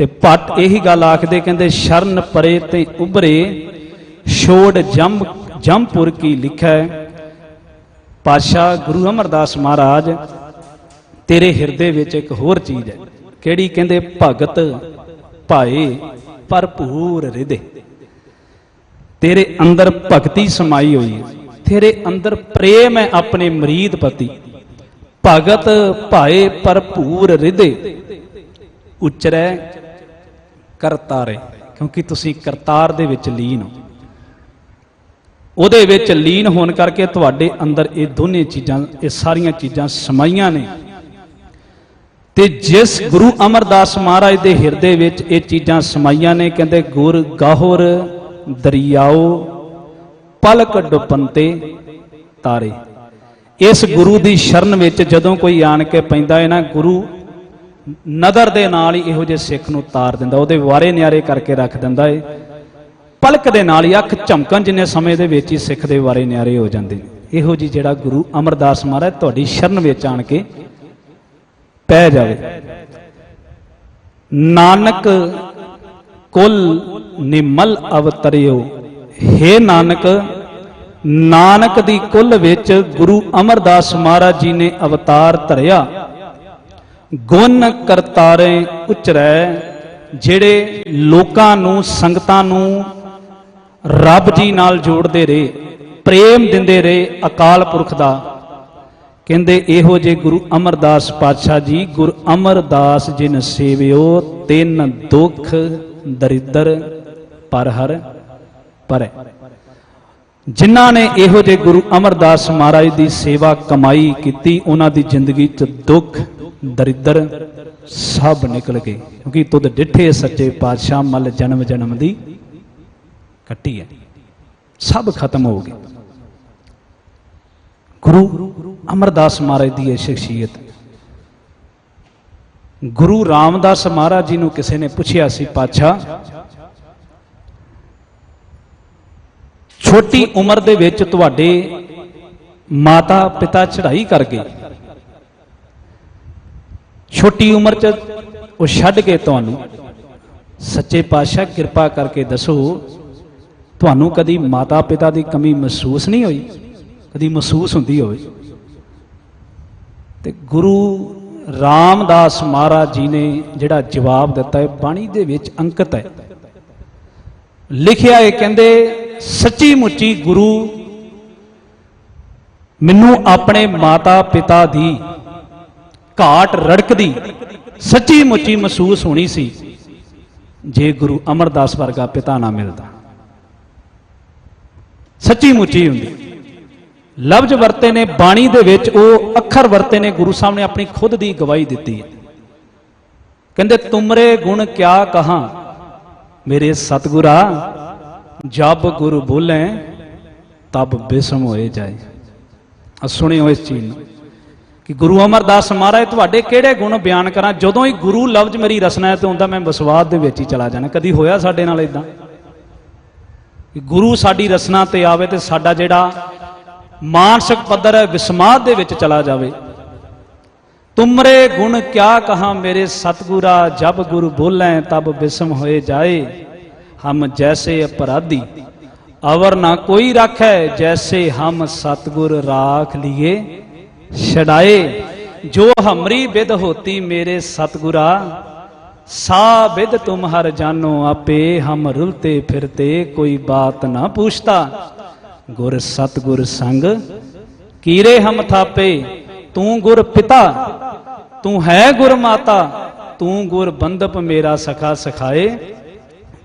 ਤੇ ਭੱਟ ਇਹੀ ਗੱਲ ਆਖਦੇ, ਕਹਿੰਦੇ ਸ਼ਰਨ ਪਰੇ ਤੇ ਉਭਰੇ ਛੋੜ ਜੰਮਪੁਰ ਕੀ ਲਿਖੈ। ਪਾਤਸ਼ਾਹ ਗੁਰੂ ਅਮਰਦਾਸ ਮਹਾਰਾਜ ਤੇਰੇ ਹਿਰਦੇ ਵਿੱਚ ਇੱਕ ਹੋਰ ਚੀਜ਼ ਹੈ, ਕਿਹੜੀ? ਕਹਿੰਦੇ ਭਗਤ ਭਾਏ ਭਰਪੂਰ ਹਿਰਦੇ। ਤੇਰੇ ਅੰਦਰ ਭਗਤੀ ਸਮਾਈ ਹੋਈ ਹੈ, ਤੇਰੇ ਅੰਦਰ ਪ੍ਰੇਮ ਹੈ ਆਪਣੇ ਮਰੀਦ ਪ੍ਰਤੀ। ਭਗਤ ਭਾਏ ਭਰਪੂਰ ਹਿਰਦੇ ਉਚਰੈ ਕਰਤਾਰੇ, ਕਿਉਂਕਿ ਤੁਸੀਂ ਕਰਤਾਰ ਦੇ ਵਿੱਚ ਲੀਨ ਹੋ। ਉਹਦੇ ਵਿੱਚ ਲੀਨ ਹੋਣ ਕਰਕੇ ਤੁਹਾਡੇ ਅੰਦਰ ਇਹ ਦੋਨੇ ਚੀਜ਼ਾਂ, ਇਹ ਸਾਰੀਆਂ ਚੀਜ਼ਾਂ ਸਮਾਈਆਂ ਨੇ। ਤੇ ਜਿਸ ਗੁਰੂ ਅਮਰਦਾਸ ਮਹਾਰਾਜ ਦੇ ਹਿਰਦੇ ਵਿੱਚ ਇਹ ਚੀਜ਼ਾਂ ਸਮਾਈਆਂ ਨੇ, ਕਹਿੰਦੇ ਗੁਰ ਗਾਹੁਰ ਦਰਿਆਓ ਪਲਕ ਡੁੱਬੰਤੇ ਤਾਰੇ। ਇਸ ਗੁਰੂ ਦੀ ਸ਼ਰਨ ਵਿੱਚ ਜਦੋਂ ਕੋਈ ਆਣ ਕੇ ਪੈਂਦਾ ਹੈ ਨਾ, ਗੁਰੂ ਨਦਰ ਦੇ ਨਾਲ ਹੀ ਇਹੋ ਜਿਹੇ ਸਿੱਖ ਨੂੰ ਤਾਰ ਦਿੰਦਾ, ਉਹਦੇ ਵਾਰੇ ਨਿਆਰੇ ਕਰਕੇ ਰੱਖ ਦਿੰਦਾ ਹੈ। ਪਲਕ ਦੇ ਨਾਲ ਹੀ, ਅੱਖ ਝਮਕਣ ਜਿੰਨੇ ਸਮੇਂ ਦੇ ਵਿੱਚ ਹੀ ਸਿੱਖ ਦੇ ਵਾਰੇ ਨਿਆਰੇ ਹੋ ਜਾਂਦੇ ਨੇ। ਇਹੋ ਜਿਹੀ ਜਿਹੜਾ ਗੁਰੂ ਅਮਰਦਾਸ ਮਹਾਰਾਜ ਤੁਹਾਡੀ ਸ਼ਰਨ ਵਿੱਚ ਆਣ ਕੇ ਪੈ ਜਾਵੇ। ਨਾਨਕ ਕੁਲ ਨਿਮਲ ਅਵਤਰਿਓ, ਹੇ ਨਾਨਕ, ਨਾਨਕ ਦੀ ਕੁੱਲ ਵਿੱਚ ਗੁਰੂ ਅਮਰਦਾਸ ਮਹਾਰਾਜ ਜੀ ਨੇ ਅਵਤਾਰ ਧਰਿਆ। ਗੁਣ ਕਰਤਾਰੇ ਉਚਰੈ, ਜਿਹੜੇ ਲੋਕਾਂ ਨੂੰ, ਸੰਗਤਾਂ ਨੂੰ ਰੱਬ ਜੀ ਨਾਲ ਜੋੜਦੇ ਰਹੇ, ਪ੍ਰੇਮ ਦਿੰਦੇ ਰਹੇ ਅਕਾਲ ਪੁਰਖ ਦਾ। ਕਹਿੰਦੇ ਇਹੋ ਜੇ ਗੁਰੂ ਅਮਰਦਾਸ ਪਾਤਸ਼ਾਹ ਜੀ, ਗੁਰ ਅਮਰਦਾਸ ਜਿਨ ਸੇਵਿਓ ਤਿੰਨ ਦੁੱਖ ਦਰਿਦਰ ਪਰ ਹਰ ਪਰੈ। ਜਿਨ੍ਹਾਂ ਨੇ ਇਹੋ ਜੇ ਗੁਰੂ ਅਮਰਦਾਸ ਮਹਾਰਾਜ ਦੀ ਸੇਵਾ ਕਮਾਈ ਕੀਤੀ, ਉਹਨਾਂ ਦੀ ਜ਼ਿੰਦਗੀ 'ਚ ਦੁੱਖ ਦਰਿਦਰ ਸਭ ਨਿਕਲ ਗਏ, ਕਿਉਂਕਿ ਤੁਧ ਡਿੱਠੇ ਸੱਚੇ ਪਾਤਸ਼ਾਹ ਮਲ ਜਨਮ ਜਨਮ ਦੀ ਕੱਟੀ ਹੈ, ਸਭ ਖਤਮ ਹੋ ਗਏ। ਗੁਰੂ ਅਮਰਦਾਸ ਮਹਾਰਾਜ ਦੀ ਇਹ ਸ਼ਖਸੀਅਤ। ਗੁਰੂ ਰਾਮਦਾਸ ਮਹਾਰਾਜ ਜੀ ਨੂੰ ਕਿਸੇ ਨੇ ਪੁੱਛਿਆ ਸੀ, ਪਾਤਸ਼ਾਹ ਛੋਟੀ ਉਮਰ ਦੇ ਵਿੱਚ ਤੁਹਾਡੇ ਮਾਤਾ ਪਿਤਾ ਚੜ੍ਹਾਈ ਕਰ ਗਏ, ਛੋਟੀ ਉਮਰ 'ਚ ਉਹ ਛੱਡ ਕੇ ਤੁਹਾਨੂੰ, ਸੱਚੇ ਪਾਤਸ਼ਾਹ ਕਿਰਪਾ ਕਰਕੇ ਦੱਸੋ, ਤੁਹਾਨੂੰ ਕਦੀ ਮਾਤਾ ਪਿਤਾ ਦੀ ਕਮੀ ਮਹਿਸੂਸ ਨਹੀਂ ਹੋਈ? ਕਦੀ ਮਹਿਸੂਸ ਹੁੰਦੀ ਹੋਵੇ? ਤੇ ਗੁਰੂ ਰਾਮਦਾਸ ਮਹਾਰਾਜ ਜੀ ਨੇ ਜਿਹੜਾ ਜਵਾਬ ਦਿੱਤਾ ਹੈ, ਬਾਣੀ ਦੇ ਵਿੱਚ ਅੰਕਿਤ ਹੈ, ਲਿਖਿਆ ਹੈ। ਕਹਿੰਦੇ ਸੱਚੀ ਮੁੱਚੀ ਗੁਰੂ ਮੈਨੂੰ ਆਪਣੇ ਮਾਤਾ ਪਿਤਾ ਦੀ ਘਾਟ ਰੜਕਦੀ ਸੱਚੀ ਮੁੱਚੀ ਮਹਿਸੂਸ ਹੋਣੀ ਸੀ ਜੇ ਗੁਰੂ ਅਮਰਦਾਸ ਵਰਗਾ ਪਿਤਾ ਨਾ ਮਿਲਦਾ। ਸੱਚੀ ਮੁੱਚੀ ਹੁੰਦੀ। ਲਫ਼ਜ਼ ਵਰਤੇ ਨੇ ਬਾਣੀ ਦੇ ਵਿੱਚ, ਉਹ ਅੱਖਰ ਵਰਤੇ ਨੇ, ਗੁਰੂ ਸਾਹਿਬ ਨੇ ਆਪਣੀ ਖੁਦ ਦੀ ਗਵਾਹੀ ਦਿੱਤੀ ਹੈ। ਕਹਿੰਦੇ ਤੁਮਰੇ ਗੁਣ ਕਿਆ ਕਹਾਂ ਮੇਰੇ ਸਤਿਗੁਰਾ, ਜਬ ਗੁਰੂ ਬੋਲੇ ਤਬ ਬਿਸਮ ਹੋਏ ਜਾਏ। ਸੁਣਿਓ ਇਸ ਚੀਜ਼ ਨੂੰ ਕਿ ਗੁਰੂ ਅਮਰਦਾਸ ਮਹਾਰਾਜ ਤੁਹਾਡੇ ਕਿਹੜੇ ਗੁਣ ਬਿਆਨ ਕਰਾਂ, ਜਦੋਂ ਹੀ ਗੁਰੂ ਲਫ਼ਜ਼ ਮੇਰੀ ਰਸਨਾ ਤੇ ਹੁੰਦਾ ਮੈਂ ਵਿਸਵਾਸ ਦੇ ਵਿੱਚ ਹੀ ਚਲਾ ਜਾਣਾ। ਕਦੀ ਹੋਇਆ ਸਾਡੇ ਨਾਲ ਇਦਾਂ ਕਿ ਗੁਰੂ ਸਾਡੀ ਰਸਨਾ ਤੇ ਆਵੇ ਤੇ ਸਾਡਾ ਜਿਹੜਾ ਮਾਨਸਿਕ ਪੱਧਰ ਹੈ ਵਿਸਮਾਦ ਦੇ ਵਿੱਚ ਚਲਾ ਜਾਵੇ। ਤੁਮਰੇ ਗੁਣ ਕਿਆ ਕਹਾਂ ਮੇਰੇ ਸਤਿਗੁਰਾ, ਜਬ ਗੁਰੂ ਬੋਲੇ ਤਬ ਬਿਸਮ ਹੋਏ ਜਾਏ। ਹਮ ਜੈਸੇ ਅਪਰਾਧੀ ਅਵਰ ਨਾ ਕੋਈ ਰਾਖੈ, ਜੈਸੇ ਹਮ ਸਤਿਗੁਰ ਰਾਖ ਲੀਏ ਛਡਾਏ। ਜੋ ਹਮਰੀ ਬਿਦ ਹੋਤੀ ਮੇਰੇ ਸਤਿਗੁਰਾ, ਸਾ ਬਿਦ ਤੁਮ ਹਰ ਜਾਨੋ ਆਪੇ। ਹਮ ਰੁਲਤੇ ਫਿਰਤੇ ਕੋਈ ਬਾਤ ਨਾ ਪੁੱਛਤਾ, ਗੁਰ ਸਤਿਗੁਰ ਸੰਗ ਕੀਰੇ ਹਮ ਥਾਪੇ। ਤੂੰ ਗੁਰ ਪਿਤਾ, ਤੂੰ ਹੈ ਗੁਰ ਮਾਤਾ, ਤੂੰ ਗੁਰ ਬੰਦਪ ਮੇਰਾ ਸਖਾ ਸਖਾਏ।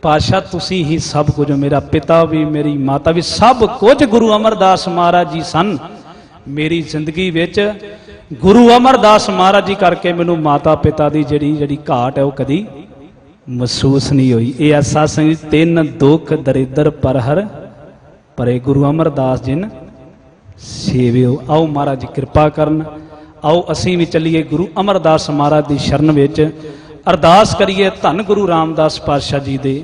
ਪਾਤਸ਼ਾਹ ਤੁਸੀਂ ਹੀ ਸਭ ਕੁਝ, ਮੇਰਾ ਪਿਤਾ ਵੀ ਮੇਰੀ ਮਾਤਾ ਵੀ, ਸਭ ਕੁਝ ਗੁਰੂ ਅਮਰਦਾਸ ਮਹਾਰਾਜ ਜੀ ਸਨ ਮੇਰੀ ਜ਼ਿੰਦਗੀ ਵਿੱਚ। ਗੁਰੂ ਅਮਰਦਾਸ ਮਹਾਰਾਜ ਜੀ ਕਰਕੇ ਮੈਨੂੰ ਮਾਤਾ ਪਿਤਾ ਦੀ ਜਿਹੜੀ ਘਾਟ ਹੈ ਉਹ ਕਦੀ ਮਹਿਸੂਸ ਨਹੀਂ ਹੋਈ। ਇਹ ਐਸਾ ਸੰਗ ਤਿੰਨ ਦੁੱਖ ਦਰਿਦਰ ਪਰ ਹਰ ਪਰੇ, ਗੁਰੂ ਅਮਰਦਾਸ ਜਿਨ ਸੇਵਿਓ। ਆਓ ਮਹਾਰਾਜ ਜੀ ਕਿਰਪਾ ਕਰਨ, ਆਓ ਅਸੀਂ ਵੀ ਚੱਲੀਏ ਗੁਰੂ ਅਮਰਦਾਸ ਮਹਾਰਾਜ ਦੀ ਸ਼ਰਨ ਵਿੱਚ, ਅਰਦਾਸ ਕਰੀਏ ਧੰਨ ਗੁਰੂ ਰਾਮਦਾਸ ਪਾਤਸ਼ਾਹ ਜੀ ਦੇ,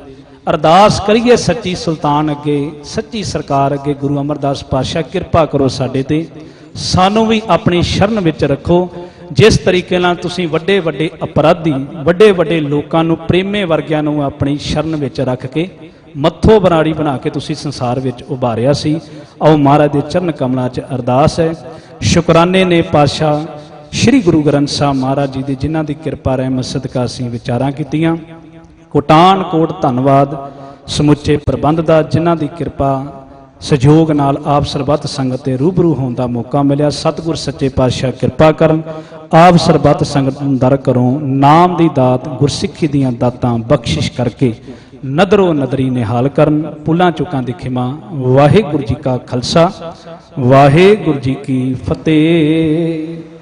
ਅਰਦਾਸ ਕਰੀਏ ਸੱਚੀ ਸੁਲਤਾਨ ਅੱਗੇ, ਸੱਚੀ ਸਰਕਾਰ ਅੱਗੇ, ਗੁਰੂ ਅਮਰਦਾਸ ਪਾਤਸ਼ਾਹ ਕਿਰਪਾ ਕਰੋ ਸਾਡੇ ਤੇ, ਸਾਨੂੰ ਵੀ ਆਪਣੀ ਸ਼ਰਨ ਵਿੱਚ ਰੱਖੋ। ਜਿਸ ਤਰੀਕੇ ਨਾਲ ਤੁਸੀਂ ਵੱਡੇ ਵੱਡੇ ਅਪਰਾਧੀ ਵੱਡੇ ਵੱਡੇ ਲੋਕਾਂ ਨੂੰ ਪ੍ਰੇਮੇ ਵਰਗਿਆਂ ਨੂੰ ਆਪਣੀ ਸ਼ਰਨ ਵਿੱਚ ਰੱਖ ਕੇ ਮੱਥੋ ਬਰਾੜੀ ਬਣਾ ਕੇ ਤੁਸੀਂ ਸੰਸਾਰ ਵਿੱਚ ਉਭਾਰਿਆ ਸੀ। ਆਓ ਮਹਾਰਾਜ ਦੇ ਚਰਨ ਕਮਲਾਂ 'ਚ ਅਰਦਾਸ ਹੈ, ਸ਼ੁਕਰਾਨੇ ਨੇ ਪਾਤਸ਼ਾਹ ਸ੍ਰੀ ਗੁਰੂ ਗ੍ਰੰਥ ਸਾਹਿਬ ਮਹਾਰਾਜ ਜੀ ਦੀ, ਜਿਨ੍ਹਾਂ ਦੀ ਕਿਰਪਾ ਰਹਿਮਤ ਸਦਕਾ ਅਸੀਂ ਵਿਚਾਰਾਂ ਕੀਤੀਆਂ। ਕੋਟਾਨ ਕੋਟ ਧੰਨਵਾਦ ਸਮੁੱਚੇ ਪ੍ਰਬੰਧ ਦਾ, ਜਿਨ੍ਹਾਂ ਦੀ ਕਿਰਪਾ ਸਹਿਯੋਗ ਨਾਲ ਆਪ ਸਰਬੱਤ ਸੰਗਤ ਦੇ ਰੂਬਰੂ ਹੋਣ ਦਾ ਮੌਕਾ ਮਿਲਿਆ। ਸਤਿਗੁਰ ਸੱਚੇ ਪਾਤਸ਼ਾਹ ਕਿਰਪਾ ਕਰਨ, ਆਪ ਸਰਬੱਤ ਸੰਗਤ ਨੂੰ ਦਰ ਕਰੋ ਨਾਮ ਦੀ ਦਾਤ, ਗੁਰਸਿੱਖੀ ਦੀਆਂ ਦਾਤਾਂ ਬਖਸ਼ਿਸ਼ ਕਰਕੇ ਨਦਰੋ ਨਦਰੀ ਨਿਹਾਲ ਕਰਨ। ਭੁੱਲਾਂ ਚੁੱਕਾਂ ਦੀ ਖਿਮਾ। ਵਾਹਿਗੁਰੂ ਜੀ ਕਾ ਖਾਲਸਾ, ਵਾਹਿਗੁਰੂ ਜੀ ਕੀ ਫਤਿਹ।